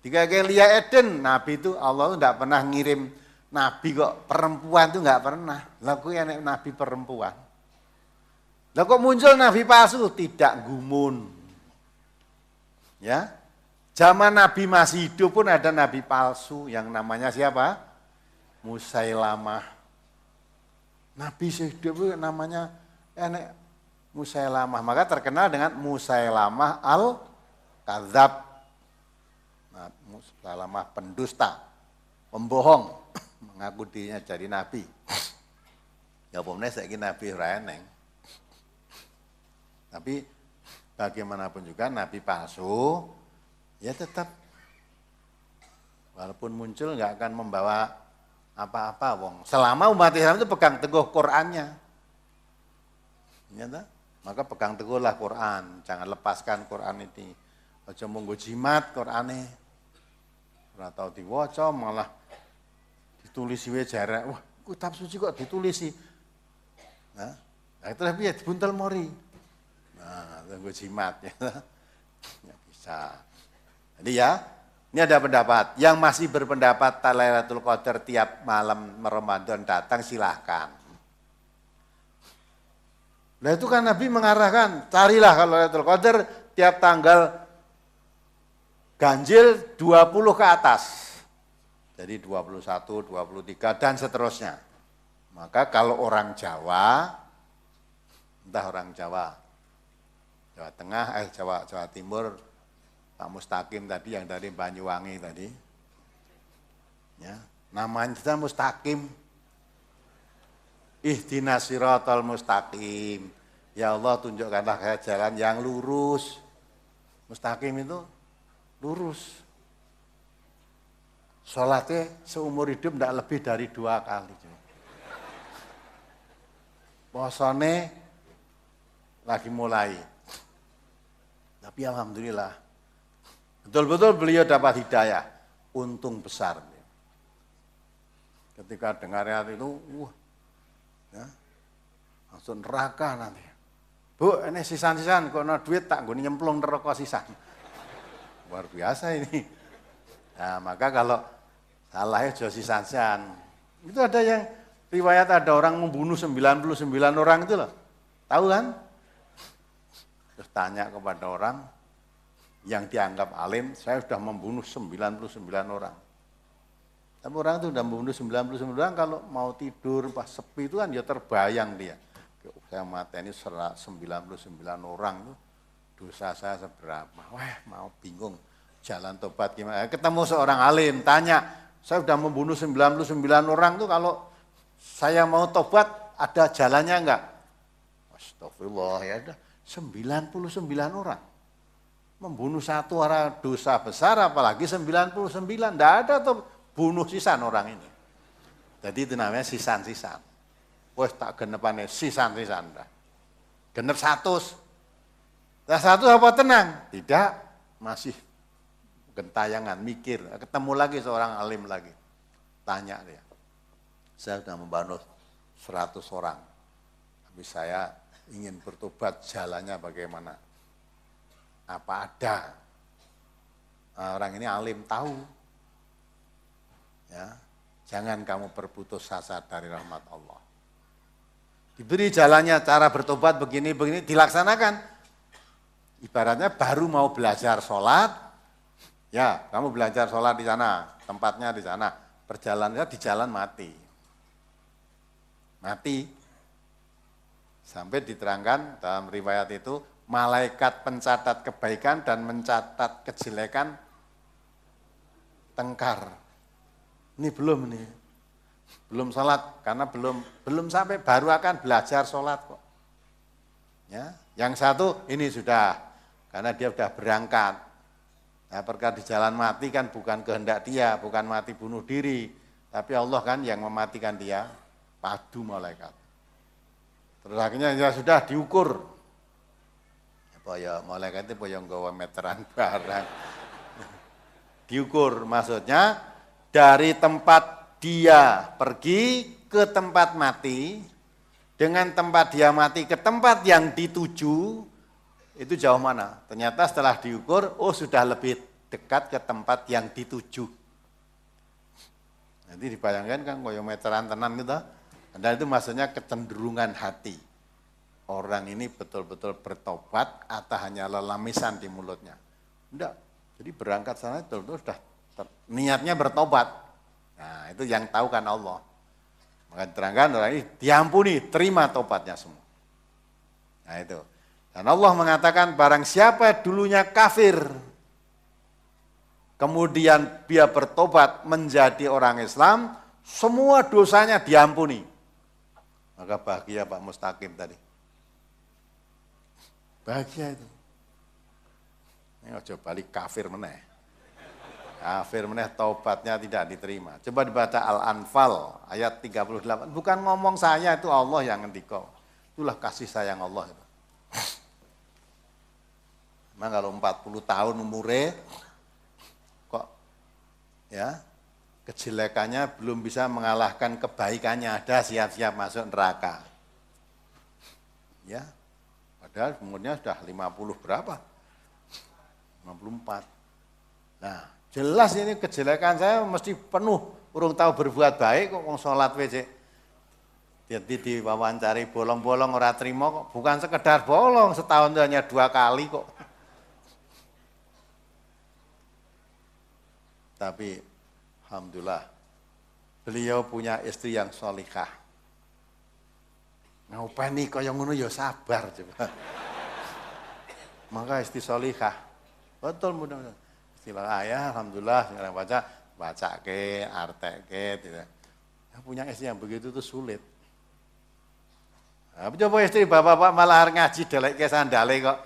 Dikeknya Lia Eden, nabi itu Allah itu tidak pernah ngirim nabi kok perempuan itu enggak pernah. Lah kuwi enek nabi perempuan. Lah kok muncul nabi palsu? Tidak gumun. Ya. Zaman Nabi masih hidup pun ada nabi palsu yang namanya siapa? Musailamah. Nabi hidup itu namanya enek Musailamah. Maka terkenal dengan Musailamah al-Kadzab. Nah, Musailamah pendusta, pembohong, mengaku dirinya jadi nabi. Ya pokoknya saya kira nabi ora eneng. Tapi bagaimanapun juga nabi palsu ya tetap walaupun muncul nggak akan membawa apa-apa wong. Selama umat Islam itu pegang teguh Qur'annya. Ya, maka pegang teguhlah Qur'an, jangan lepaskan Qur'an ini. Aja monggo jimat Qur'ane. Ora tau diwaca malah ditulisi wae jarak. Wah, kitab suci kok ditulisi. Nah itu piye dibuntel mori. Nah, tunggu jimat ya. Nggak bisa. Jadi ya, ini ada pendapat. Yang masih berpendapat Lailatul Qadar tiap malam Ramadan datang silahkan. Nah itu kan Nabi mengarahkan, carilah kalau Lailatul Qadar tiap tanggal ganjil 20 ke atas. Jadi 21, 23 dan seterusnya. Maka kalau orang Jawa, entah orang Jawa, Jawa Tengah, Jawa Timur, Pak Mustaqim tadi yang dari Banyuwangi tadi, ya, namanya kita Mustaqim. Ihdinas siratal mustaqim. Ya Allah tunjukkanlah saya jalan yang lurus. Mustaqim itu lurus. sholatnya seumur hidup tidak lebih dari 2 kali. Posone lagi mulai. Tapi alhamdulillah, betul-betul beliau dapat hidayah. Untung besar. Ketika dengar ayat itu, ya, langsung neraka nanti. Bu, ini sisan-sisan, kok ada duit tak gue nyemplung neraka sisan. Luar biasa ini. Nah, maka kalau salahnya jual sisan-sisan. Itu ada yang riwayat ada orang membunuh 99 orang itu loh. Tahu kan? Terus tanya kepada orang yang dianggap alim, saya sudah membunuh 99 orang. Tapi orang itu sudah membunuh 99 orang, kalau mau tidur pas sepi itu kan ya terbayang dia. Saya mati ini 99 orang itu, dosa saya seberapa? Wah, mau bingung, jalan tobat gimana? Ketemu seorang alim, tanya, saya sudah membunuh 99 orang itu, kalau saya mau tobat ada jalannya enggak? Astagfirullah, ya ada 99 orang. Membunuh satu orang dosa besar, apalagi 99, enggak ada tuh bunuh sisan orang ini. Jadi itu namanya sisan-sisan. Wes tak genepane sisan-sisan dah. Genep 100. Nah 100 apa tenang? Tidak, masih gentayangan, mikir. Ketemu lagi seorang alim lagi. Tanya dia. Saya sudah membunuh 100 orang. Tapi saya ingin bertobat, jalannya bagaimana? Apa ada? Nah, orang ini alim tahu. Ya, jangan kamu berputus asa dari rahmat Allah. Diberi jalannya, cara bertobat begini, dilaksanakan. Ibaratnya baru mau belajar sholat, ya kamu belajar sholat di sana, tempatnya di sana, perjalanannya di jalan mati. Sampai diterangkan dalam riwayat itu, malaikat pencatat kebaikan dan mencatat kejelekan tengkar. Ini belum sholat, karena belum sampai, baru akan belajar sholat kok. Ya, yang satu ini sudah, karena dia sudah berangkat. Nah, perkara di jalan mati kan bukan kehendak dia, bukan mati bunuh diri, tapi Allah kan yang mematikan dia, padu malaikat. Terus akhirnya ya sudah diukur. Ya malaikat itu yang gawa meteran barang. Diukur, maksudnya dari tempat dia pergi ke tempat mati, dengan tempat dia mati ke tempat yang dituju, itu jauh mana? Ternyata setelah diukur, sudah lebih dekat ke tempat yang dituju. Nanti dibayangkan kan koyo meteran tenan gitu. Dan itu maksudnya kecenderungan hati. Orang ini betul-betul bertobat atau hanya lelamisan di mulutnya. Enggak. Jadi berangkat sana betul-betul sudah niatnya bertobat. Nah, itu yang tahu kan Allah. Maka diterangkan orang ini diampuni, terima tobatnya semua. Nah itu. Dan Allah mengatakan barang siapa dulunya kafir, kemudian dia bertobat menjadi orang Islam, semua dosanya diampuni. Maka bahagia Pak Mustaqim tadi. Bahagia itu. Ini ojo balik kafir meneh. Kafir meneh taubatnya tidak diterima. Coba dibaca Al-Anfal ayat 38. Bukan ngomong saya, itu Allah yang ngendika. Itulah kasih sayang Allah itu. Memang kalau 40 tahun umure kok ya kejelekannya belum bisa mengalahkan kebaikannya, ada siap-siap masuk neraka. Ya. Padahal umurnya sudah 50 berapa? 54. Nah, jelas ini kejelekan saya mesti penuh, urung tahu berbuat baik kok wong salat wae. Jadi diwawancari bolong-bolong ora trima kok, bukan sekedar bolong, setahun hanya 2 kali kok. Tapi alhamdulillah beliau punya istri yang sholihah. Ngopeni kaya ngono ya sabar coba. Maka istri sholihah. Betul mudah-mudahan. Istilah ayah, alhamdulillah, sekarang baca ke, arteke, tidak. Ya, punya istri yang begitu itu sulit. Nah, coba istri bapak-bapak malah ngaji delek ke sandale kok.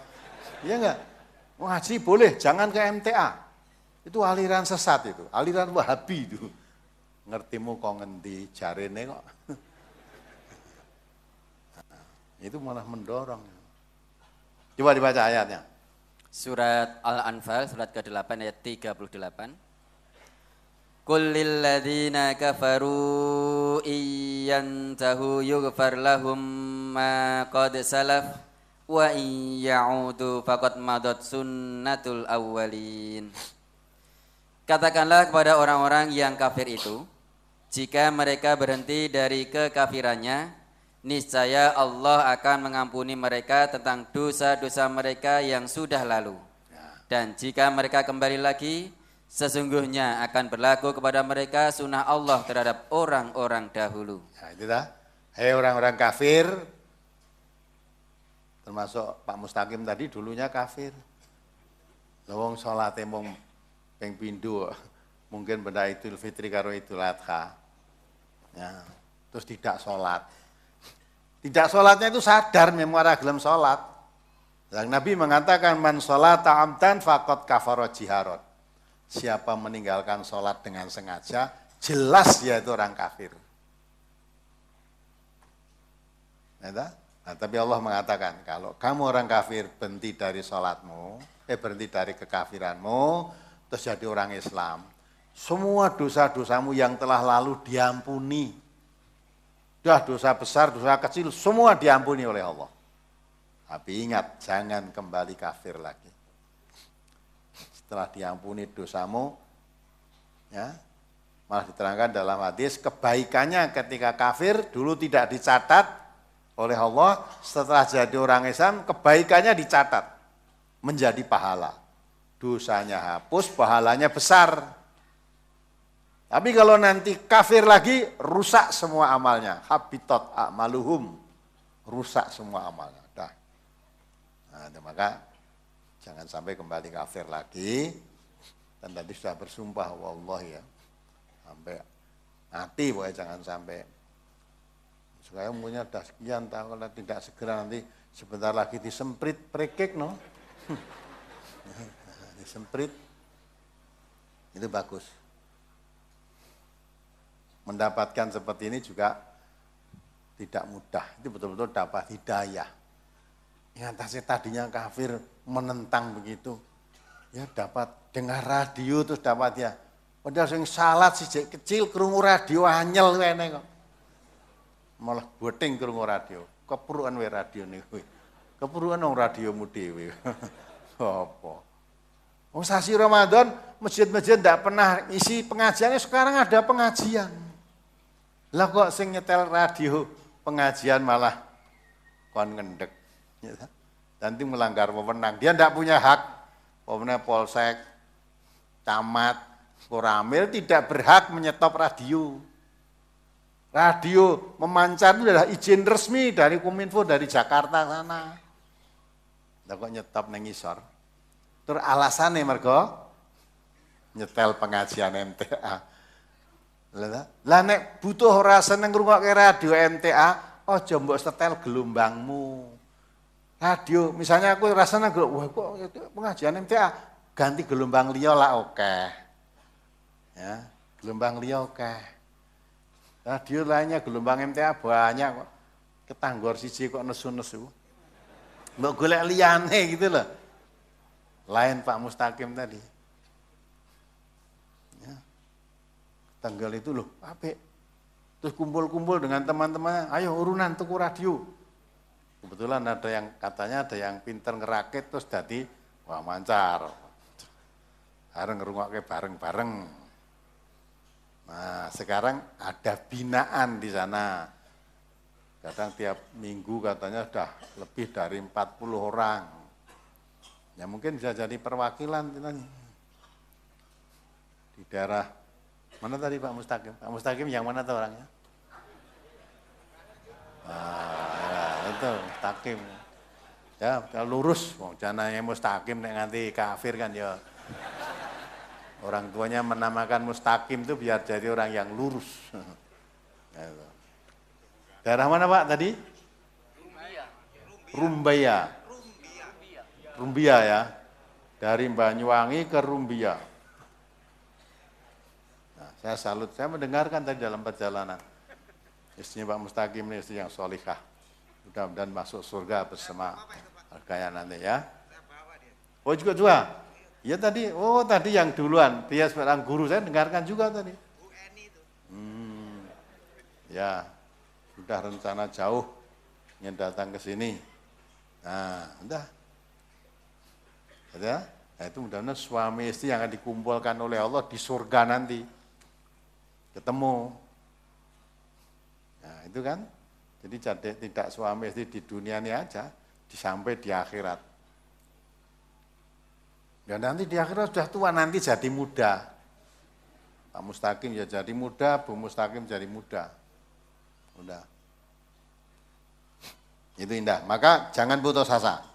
Iya enggak? Ngaji boleh, jangan ke MTA. Itu aliran sesat itu, aliran Wahabi itu. Ngertimu kok ngendi jarene kok. Itu malah mendorong. Coba dibaca ayatnya. Surat Al-Anfal, surat ke-8 ayat 38. Qul lil ladzina kafaru iyantahu yughfar lahum ma qad salaf wa in ya'udu faqad madat sunnatul awwalin. Katakanlah kepada orang-orang yang kafir itu, jika mereka berhenti dari kekafirannya, niscaya Allah akan mengampuni mereka tentang dosa-dosa mereka yang sudah lalu. Dan jika mereka kembali lagi, sesungguhnya akan berlaku kepada mereka sunnah Allah terhadap orang-orang dahulu. Nah, itu dah. Hei orang-orang kafir, termasuk Pak Mustaqim tadi dulunya kafir. Lawang sholat mung ping pindho, mungkin benda Idul Fitri karo Idul Adha. Ya, terus tidak sholat. Tidak sholatnya itu sadar memang ora gelem sholat. Yang Nabi mengatakan man sholata amdan faqad kafara jiharon. Siapa meninggalkan sholat dengan sengaja, jelas dia itu orang kafir. Nah, tapi Allah mengatakan kalau kamu orang kafir berhenti dari sholatmu, berhenti dari kekafiranmu, terus jadi orang Islam, semua dosa-dosamu yang telah lalu diampuni. Sudah dosa besar, dosa kecil, semua diampuni oleh Allah. Tapi ingat, jangan kembali kafir lagi. Setelah diampuni dosamu, ya, malah diterangkan dalam hadis, kebaikannya ketika kafir dulu tidak dicatat oleh Allah, setelah jadi orang Islam, kebaikannya dicatat, menjadi pahala. Dosanya hapus, pahalanya besar. Tapi kalau nanti kafir lagi, rusak semua amalnya. Habitat a'maluhum, rusak semua amalnya. Dah. Nah, maka jangan sampai kembali kafir lagi. Dan tadi sudah bersumpah, wallahi ya, sampai mati pokoknya jangan sampai. Supaya umurnya sudah sekian tahun, kalau tidak segera nanti sebentar lagi disemprit prekek, no? Disemprit, itu bagus. Mendapatkan seperti ini juga tidak mudah. Itu betul-betul dapat hidayah. Yang tadinya kafir menentang begitu, ya dapat dengar radio terus dapat ya. Padahal sing salat sijik kecil krungu radio anyel kene kok. Malah boting krungu radio. Keprukan we radio niku. Keprukan wong radiomu dhewe. Apa? Oh, sasi Ramadan, masjid-masjid tidak pernah isi pengajiannya, sekarang ada pengajian. Lah kok sing nyetel radio pengajian malah kon ngendek. Nanti melanggar wewenang. Dia tidak punya hak. Pokoknya polsek, camat, koramil tidak berhak menyetop radio. Radio memancar itu adalah izin resmi dari Kominfo, dari Jakarta sana. Lah kok nyetop nang ngisor. Terus alasannya mergo nyetel pengajian MTA. Lah nek butuh ora seneng ngrungokke radio MTA, aja mbok setel gelombangmu. Radio, misalnya aku ora seneng wah kok pengajian MTA, ganti gelombang liya lah oke. Ya, gelombang liya oke. Radio lainnya gelombang MTA banyak kok. Ketanggor siji kok nesu-nesu. Mbok golek liyane gitu loh. Lain Pak Mustaqim tadi. Ya. Tanggal itu loh, apik. Terus kumpul-kumpul dengan teman-teman, ayo urunan tuku radio. Kebetulan ada yang katanya ada yang pinter ngerakit terus jadi wah mancar. Bareng ngerungokke bareng-bareng. Nah, sekarang ada binaan di sana. Kadang tiap minggu katanya sudah lebih dari 40 orang. Ya mungkin bisa jadi perwakilan di daerah mana tadi Pak Mustaqim? Pak Mustaqim yang mana tuh orangnya? Nah, ya, itu Mustaqim. Ya, lurus, jangan Mustaqim nek nganti kafir kan ya. Orang tuanya menamakan Mustaqim itu biar jadi orang yang lurus. Ya, daerah mana Pak tadi? Rumbaya. Rumbia ya, dari Banyuwangi ke Rumbia. Saya salut, saya mendengarkan tadi dalam perjalanan. Istrinya Pak Mustaqim ini istri yang solihah. Mudah-mudahan masuk surga bersama harganya nanti ya. Oh juga. Ya tadi, tadi yang duluan, dia seorang guru, saya dengarkan juga tadi. Ya, sudah rencana jauh ingin datang ke sini. Nah, udah. Ya, nah itu mudah-mudahan suami istri yang akan dikumpulkan oleh Allah di surga nanti. Ketemu. Nah, itu kan. Jadi tidak suami istri di dunia ini aja, sampai di akhirat. Dan nanti di akhirat sudah tua, nanti jadi muda. Pak Mustaqim ya jadi muda, Bu Mustaqim jadi muda. Udah. Itu indah. Maka jangan putus asa.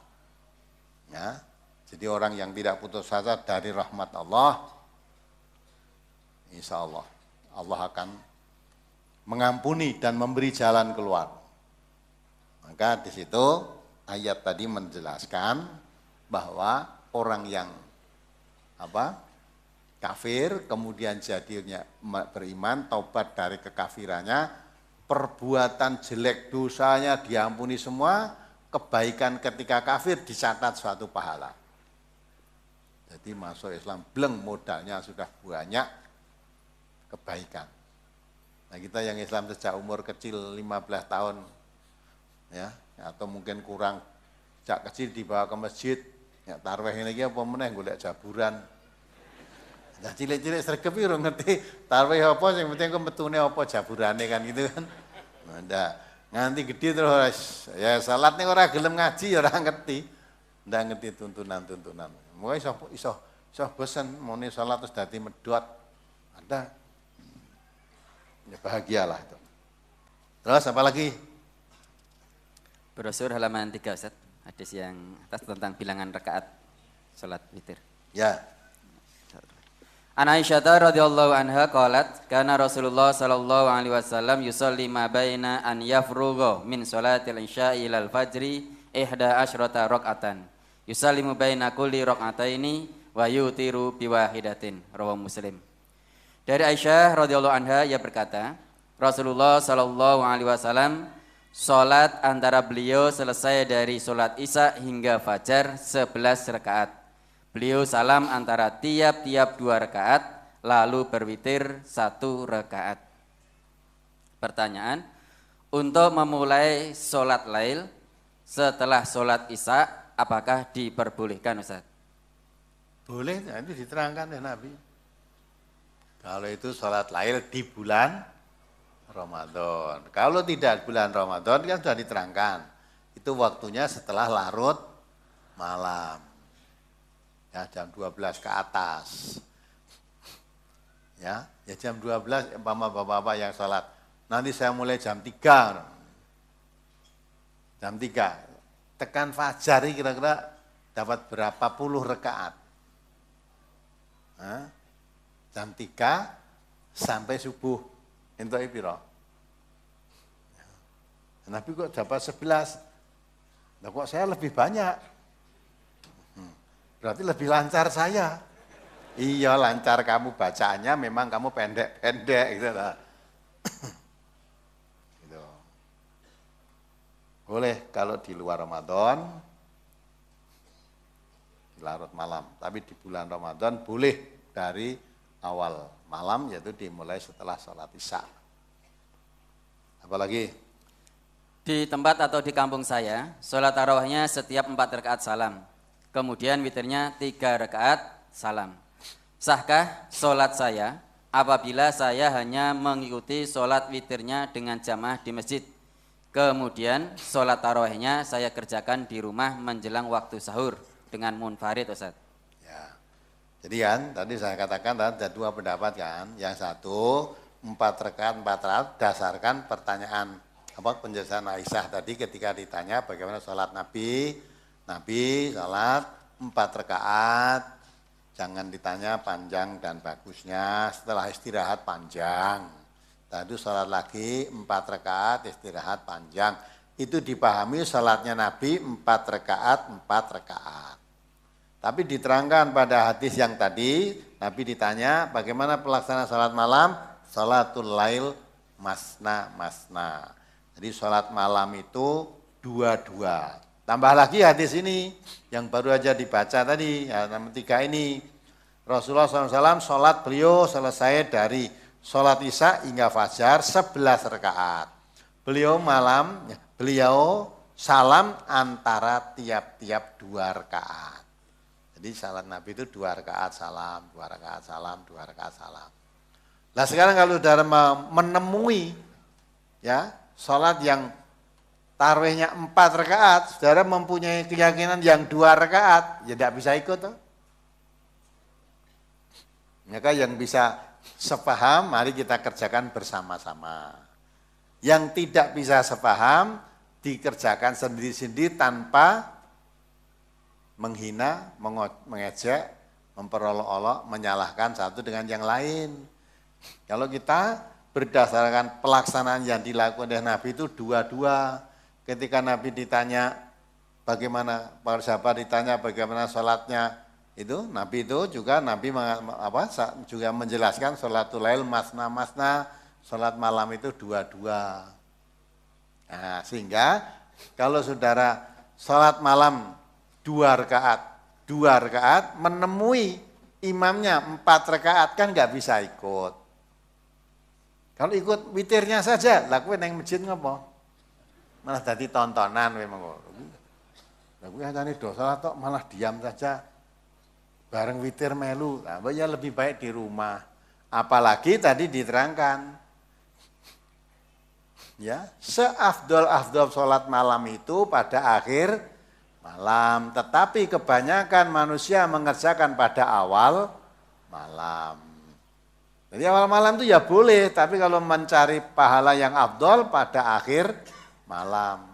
Ya. Jadi orang yang tidak putus asa dari rahmat Allah, insya Allah, Allah akan mengampuni dan memberi jalan keluar. Maka di situ ayat tadi menjelaskan bahwa orang yang kafir kemudian jadinya beriman, taubat dari kekafirannya, perbuatan jelek dosanya diampuni semua, kebaikan ketika kafir dicatat suatu pahala. Jadi masuk Islam bleng modalnya sudah banyak kebaikan. Nah kita yang Islam sejak umur kecil 15 tahun ya atau mungkin kurang, sejak kecil dibawa ke masjid, ya tarweh ini apa meneh golek jaburan. Nah cilik-cilik sregep iki ora ngerti tarweh apa, sing penting kok metune apa jaburane kan gitu kan. Nah ndak nganti gede terus ya salat ning ora gelem ngaji ya ora ngerti. Ndak ngerti tuntunan-tuntunan. Mulai iso bosan muni salat terus dadi medhot. Ada ya bahagialah itu. Terus apa lagi? Brosur halaman 3 Ustaz, hadis yang atas tentang bilangan rakaat salat witir. Ya. An Aisyah radhiyallahu anha qalat kana Rasulullah sallallahu alaihi wasallam yusalli ma baina an yafrugha min salatil isya'i ilal fajri 11 rakaatan. Yusallimu baina kulli rakaataini wa yutiru biwahidatin. Rawahu Muslim. Dari Aisyah radhiyallahu anha ia berkata, Rasulullah sallallahu alaihi wasallam salat antara beliau selesai dari salat Isya hingga fajar 11 rakaat. Beliau salam antara tiap-tiap 2 rakaat lalu berwitir 1 rakaat. Pertanyaan, untuk memulai salat lail setelah salat Isya apakah diperbolehkan Ustaz? Boleh, nanti diterangkan ya Nabi. Kalau itu sholat lail di bulan Ramadan. Kalau tidak bulan Ramadan kan sudah diterangkan. Itu waktunya setelah larut malam. Ya, jam 12 ke atas. Ya jam 12 bapak-bapak yang sholat. Nanti saya mulai jam 3. Jam 3. Tekan fajar kira-kira dapat berapa puluh rakaat. Jam 3 sampai subuh. Entuk piro? Nabi kok dapat 11. Nah kok saya lebih banyak? Berarti lebih lancar saya. Iya lancar kamu bacaannya, memang kamu pendek-pendek gitu lah. Gitu. Boleh kalau di luar Ramadan, di larut malam. Tapi di bulan Ramadan boleh dari awal malam, yaitu dimulai setelah sholat Isya. Apalagi? Di tempat atau di kampung saya, sholat tarawihnya setiap 4 rakaat salam. Kemudian witirnya 3 rakaat salam. Sahkah sholat saya apabila saya hanya mengikuti sholat witirnya dengan jamaah di masjid? Kemudian sholat tarawihnya saya kerjakan di rumah menjelang waktu sahur dengan munfarid Ustaz. Ya. Jadi kan tadi saya katakan ada 2 pendapat kan. Yang satu 4 rakaat dasarkan pertanyaan penjelasan Aisyah tadi ketika ditanya bagaimana sholat Nabi. Nabi sholat 4 rakaat, jangan ditanya panjang dan bagusnya, setelah istirahat panjang. Tadi sholat lagi 4 rakaat, istirahat panjang. Itu dipahami sholatnya Nabi 4 rakaat, 4 rakaat. Tapi diterangkan pada hadis yang tadi, Nabi ditanya bagaimana pelaksanaan salat malam? Salatul lail masna masna. Jadi salat malam itu dua-dua. Tambah lagi hadis ini yang baru aja dibaca tadi, ya, nomor 3 ini. Rasulullah SAW salat beliau selesai dari salat isya hingga fajar 11 rakaat. Beliau salam antara tiap-tiap 2 rakaat. Jadi salat Nabi itu 2 rakaat salam, 2 rakaat salam, 2 rakaat salam. Nah sekarang kalau saudara menemui ya salat yang tarawihnya 4 rakaat, saudara mempunyai keyakinan yang 2 rakaat, ya tidak bisa ikut. Toh. Maka yang bisa sepaham, mari kita kerjakan bersama-sama. Yang tidak bisa sepaham, dikerjakan sendiri-sendiri tanpa menghina, mengejek, memperolok-olok, menyalahkan satu dengan yang lain. Kalau kita berdasarkan pelaksanaan yang dilakukan oleh Nabi itu dua-dua. Ketika Nabi ditanya bagaimana, para sahabat ditanya bagaimana sholatnya itu, Nabi itu juga juga menjelaskan sholatul lail masna-masna, sholat malam itu dua-dua. Nah, sehingga kalau saudara sholat malam 2 rakaat menemui imamnya 4 rakaat kan nggak bisa ikut. Kalau ikut witirnya saja, lakuin yang masjid ngopo? Malah jadi tontonan memang. Lakuin aja nih dosa tok malah diam saja. Bareng witir melu, nah, ya lebih baik di rumah. Apalagi tadi diterangkan. Ya, seafdol sholat malam itu pada akhir malam, tetapi kebanyakan manusia mengerjakan pada awal malam. Jadi awal malam itu ya boleh, tapi kalau mencari pahala yang afdol pada akhir malam.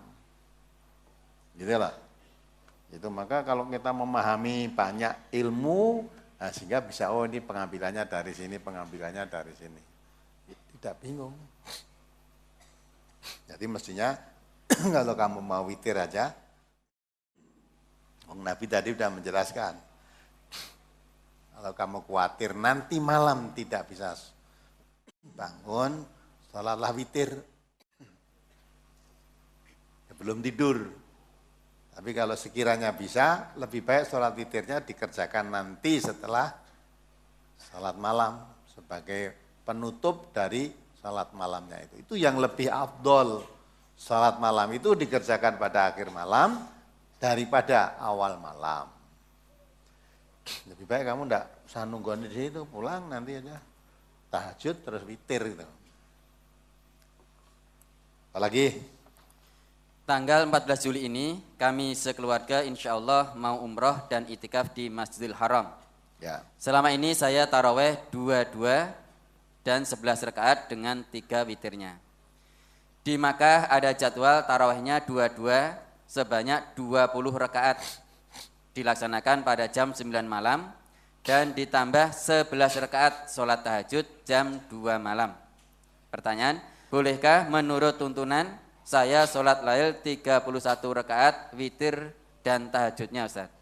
Gitu lah. Itu maka kalau kita memahami banyak ilmu, nah sehingga bisa ini pengambilannya dari sini, pengambilannya dari sini. Tidak bingung. Jadi mestinya kalau kamu mau witir aja, Nabi tadi sudah menjelaskan, kalau kamu khawatir nanti malam tidak bisa bangun, sholatlah witir. Ya, belum tidur. Tapi kalau sekiranya bisa, lebih baik sholat witirnya dikerjakan nanti setelah sholat malam sebagai penutup dari sholat malamnya itu. Itu yang lebih afdol. Sholat malam itu dikerjakan pada akhir malam daripada awal malam. Lebih baik kamu enggak usah nunggu di situ, pulang nanti aja tahajud terus witir gitu. Apalagi tanggal 14 Juli ini kami sekeluarga insya Allah mau umroh dan itikaf di Masjidil Haram. Ya. Selama ini saya taraweh 22 dan 11 rakaat dengan 3 witirnya. Di Makkah ada jadwal tarawehnya 22 sebanyak 20 rakaat dilaksanakan pada jam 9 malam dan ditambah 11 rakaat sholat tahajud jam 2 malam. Pertanyaan, bolehkah menurut tuntunan saya sholat lail 31 rakaat witir dan tahajudnya Ustaz?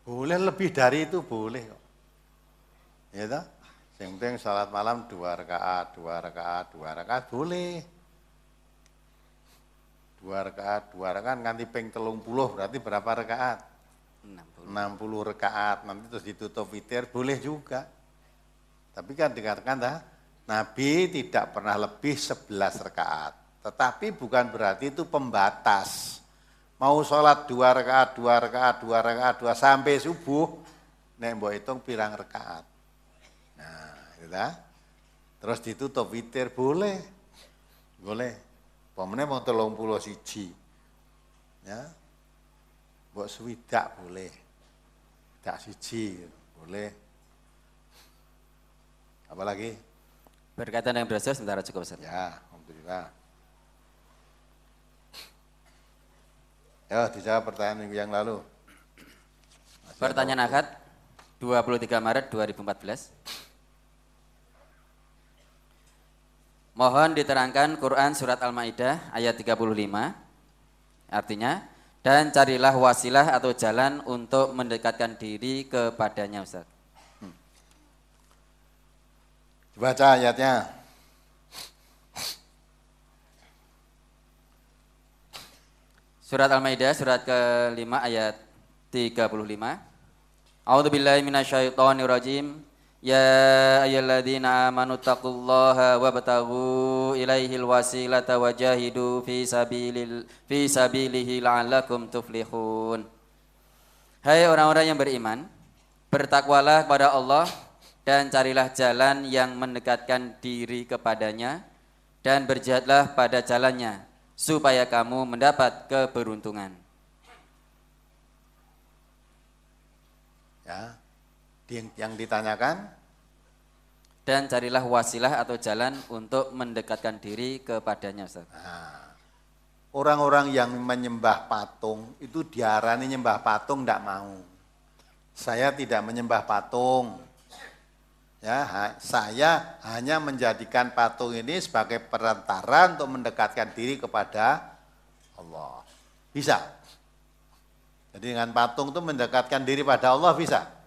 Boleh lebih dari itu boleh kok. Ya toh? Yang penting sholat malam 2 rakaat boleh. 2 rakaat nganti ping 30 berarti berapa rakaat? 60 rakaat, nanti terus ditutup witir boleh juga. Tapi kan dikatakan Nabi tidak pernah lebih 11 rakaat. Tetapi bukan berarti itu pembatas. Mau sholat 2 rakaat sampai subuh, nek mbok hitung pirang rakaat. Nah, gitu. Terus ditutup witir boleh. Boleh. Pemene mau 31. Ya. Mbok swidak boleh. Tak siji boleh. Apalagi? Berkaitan dengan brosur sementara cukup Ustaz. Ya, alhamdulillah. Ya, dijawab pertanyaan minggu yang lalu. Pertanyaan akad 23 Maret 2014. Mohon diterangkan Quran Surat Al-Ma'idah ayat 35. Artinya, Dan carilah wasilah atau jalan untuk mendekatkan diri kepadanya, Ustaz. Baca ayatnya. Surat Al-Maidah surat ke-5 ayat 35. A'udzubillahi minasyaitonirrajim. Ya ayyuhalladzina amanu taqullaha wabtaghu ilaihil wasilata wajahidu fi sabilihi la'allakum tuflihun. Hai orang-orang yang beriman, bertakwalah kepada Allah dan carilah jalan yang mendekatkan diri kepadanya dan berjihadlah pada jalannya supaya kamu mendapat keberuntungan. Ya. Yang ditanyakan, dan carilah wasilah atau jalan untuk mendekatkan diri kepadanya, Ustaz. Nah, orang-orang yang menyembah patung itu diarani nyembah patung tidak mau. Saya tidak menyembah patung. Ya, saya hanya menjadikan patung ini sebagai perantara untuk mendekatkan diri kepada Allah. Bisa. Jadi dengan patung itu mendekatkan diri pada Allah bisa.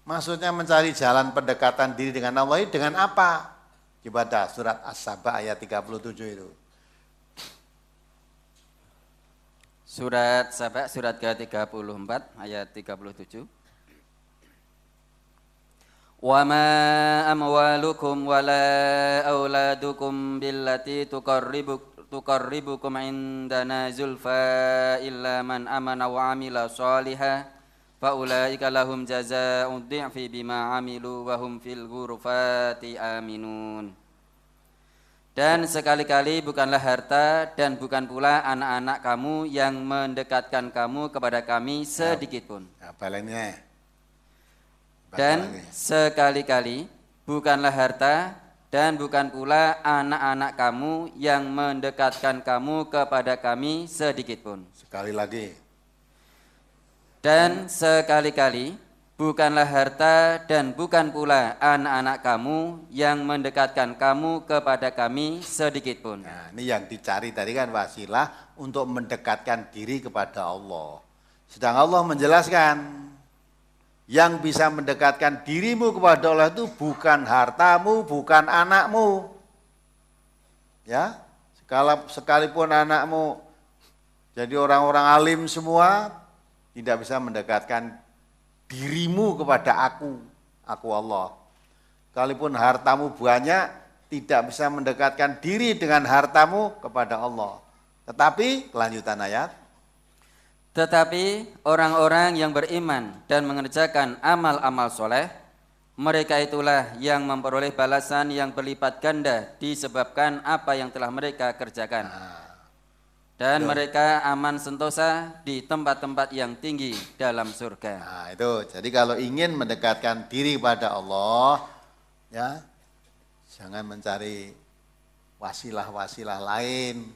Maksudnya mencari jalan pendekatan diri dengan Allah ini dengan apa? Coba dah surat As-Saba ayat 37 itu. Surat Saba surat ke-34 ayat 37. Wa ma amwalukum wala auladukum billati tuqarribukum indana zulfa illa man amana wa amila shalihan faulaika lahum jazaa'ud dhi'fi bima 'amilu wa hum fil ghurfati aminun. Dan sekali-kali bukanlah harta dan bukan pula anak-anak kamu yang mendekatkan kamu kepada kami sedikit pun. Dan sekali-kali bukanlah harta dan bukan pula anak-anak kamu yang mendekatkan kamu kepada kami sedikit pun. Sekali lagi. Dan sekali-kali bukanlah harta dan bukan pula anak-anak kamu yang mendekatkan kamu kepada kami sedikit pun. Nah, ini yang dicari tadi kan wasilah untuk mendekatkan diri kepada Allah. Sedang Allah menjelaskan yang bisa mendekatkan dirimu kepada Allah itu bukan hartamu, bukan anakmu. Ya, sekalipun anakmu jadi orang-orang alim semua, tidak bisa mendekatkan dirimu kepada aku Allah. Sekalipun hartamu banyak, tidak bisa mendekatkan diri dengan hartamu kepada Allah. Tetapi, kelanjutan ayat. Tetapi orang-orang yang beriman dan mengerjakan amal-amal soleh, mereka itulah yang memperoleh balasan yang berlipat ganda disebabkan apa yang telah mereka kerjakan. Dan mereka aman sentosa di tempat-tempat yang tinggi dalam surga. Nah itu, jadi kalau ingin mendekatkan diri pada Allah, ya jangan mencari wasilah-wasilah lain,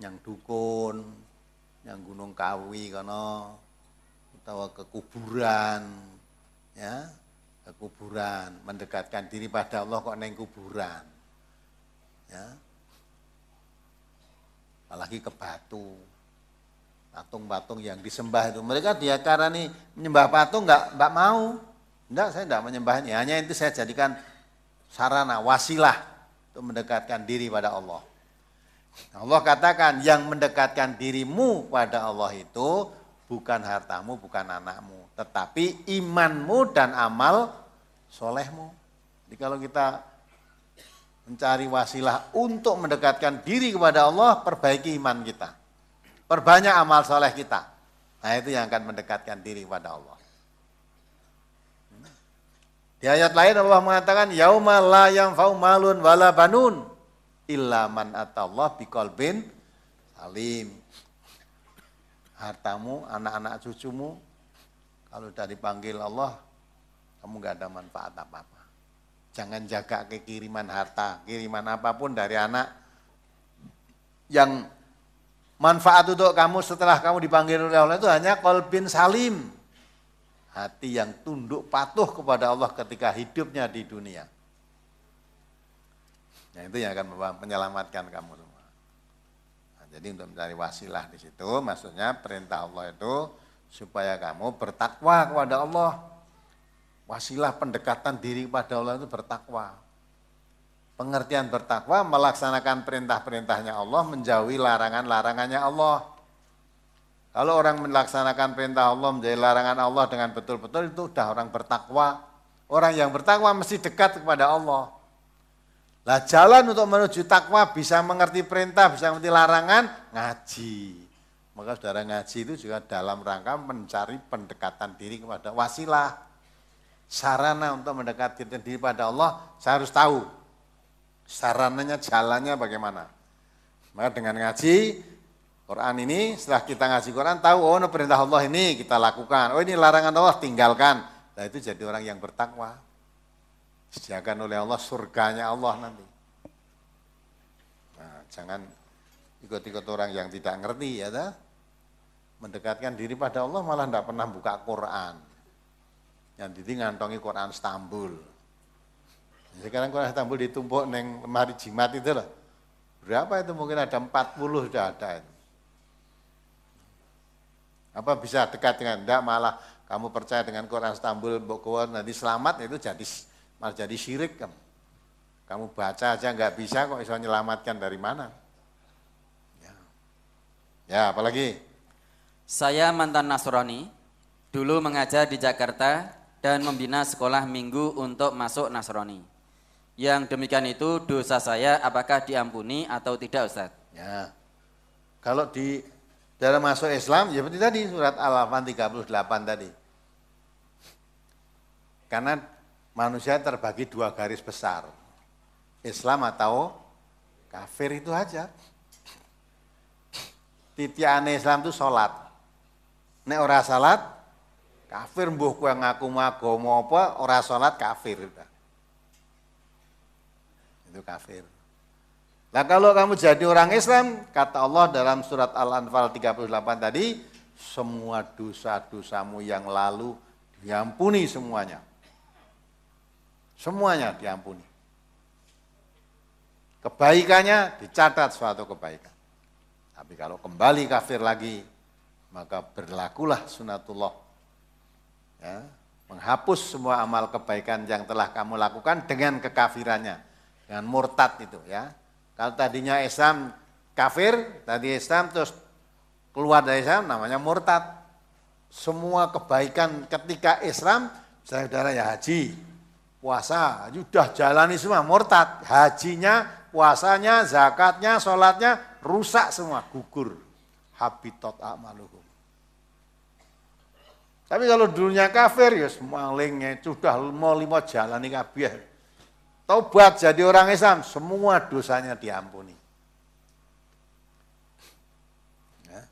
yang dukun, yang gunung kawi, atau ke kuburan, ya ke kuburan, mendekatkan diri pada Allah kok neng kuburan, ya. Apalagi ke batu, patung-patung yang disembah itu. Mereka diacarani menyembah patung enggak mau. Enggak, saya enggak menyembahnya. Hanya itu saya jadikan sarana, wasilah untuk mendekatkan diri pada Allah. Allah katakan yang mendekatkan dirimu pada Allah itu bukan hartamu, bukan anakmu, tetapi imanmu dan amal solehmu. Jadi kalau kita mencari wasilah untuk mendekatkan diri kepada Allah, perbaiki iman kita. Perbanyak amal soleh kita. Nah itu yang akan mendekatkan diri kepada Allah. Di ayat lain Allah mengatakan, yauma la yanfa'u malun wala banun illa man atallah biqalbin salim. Hartamu, anak-anak cucumu, kalau sudah dipanggil Allah, kamu enggak ada manfaat apa-apa. Jangan jaga kekiriman harta, kiriman apapun dari anak yang manfaat untuk kamu setelah kamu dipanggil oleh Allah itu hanya qalbin salim. Hati yang tunduk patuh kepada Allah ketika hidupnya di dunia. Nah itu yang akan menyelamatkan kamu semua. Nah, Jadi untuk mencari wasilah di situ, maksudnya perintah Allah itu supaya kamu bertakwa kepada Allah. Wasilah pendekatan diri kepada Allah itu bertakwa. Pengertian bertakwa melaksanakan perintah-perintahnya Allah, menjauhi larangan-larangannya Allah. Kalau orang melaksanakan perintah Allah, menjauhi larangan Allah dengan betul-betul, itu sudah orang bertakwa. Orang yang bertakwa mesti dekat kepada Allah. Lah jalan untuk menuju takwa bisa mengerti perintah, bisa mengerti larangan, ngaji. Maka saudara ngaji itu juga dalam rangka mencari pendekatan diri kepada wasilah. Sarana untuk mendekatkan diri pada Allah, saya harus tahu. Sarananya, jalannya bagaimana. Maka dengan ngaji Quran ini, setelah kita ngaji Quran, tahu, oh ini perintah Allah ini kita lakukan. Oh ini larangan Allah, tinggalkan. Nah itu jadi orang yang bertakwa. Disediakan oleh Allah surganya Allah nanti. Nah, jangan ikut-ikut orang yang tidak ngerti ya dah. Mendekatkan diri pada Allah malah tidak pernah buka Quran. Yang jadi ngantongi Quran Istanbul. Sekarang Quran Istanbul ditumpuk neng lemari jimat itu loh. Berapa itu mungkin ada 40 sudah ada itu. Apa bisa dekat dengan enggak, malah kamu percaya dengan Quran Istanbul Bogor nanti selamat, itu malah jadi syirik kan. Kamu baca aja nggak bisa kok bisa menyelamatkan dari mana. Ya apalagi? Saya mantan Nasrani, dulu mengajar di Jakarta dan membina sekolah minggu untuk masuk Nasrani. Yang demikian itu dosa saya apakah diampuni atau tidak Ustaz? Ya, kalau di dalam masuk Islam, ya seperti tadi surat Al-Anfal 38 tadi. Karena manusia terbagi dua garis besar. Islam atau kafir itu aja. Titiane Islam itu sholat. Nek ora salat, kafir. Mbuh kowe ngaku agama apa, ora sholat kafir. Itu kafir. Nah kalau kamu jadi orang Islam, kata Allah dalam surat Al-Anfal 38 tadi, semua dosa-dosamu yang lalu diampuni semuanya. Semuanya diampuni. Kebaikannya dicatat suatu kebaikan. Tapi kalau kembali kafir lagi, maka berlakulah sunatullah. Ya, menghapus semua amal kebaikan yang telah kamu lakukan dengan kekafirannya, dengan murtad itu ya. Kalau tadinya Islam kafir, tadi Islam terus keluar dari Islam namanya murtad. Semua kebaikan ketika Islam, saudara ya haji, puasa, sudah jalani semua murtad. Hajinya, puasanya, zakatnya, sholatnya rusak semua, gugur. Habitat a'maluhum. Tapi kalau dulunya kafir ya semalingnya sudah mau lima jalani kabeh. Taubat jadi orang Islam, semua dosanya diampuni. Ya.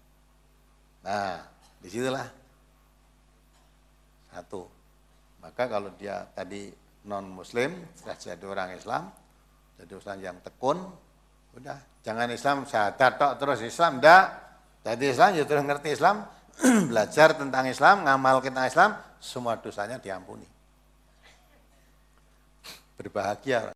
Nah, disitulah satu. Maka kalau dia tadi non Muslim, sudah jadi orang Islam, jadi orang yang tekun, udah jangan Islam syahadat tok terus Islam, enggak. Jadi Islam ya terus ngerti Islam, belajar tentang Islam, ngamal tentang Islam, semua dosanya diampuni. Berbahagia.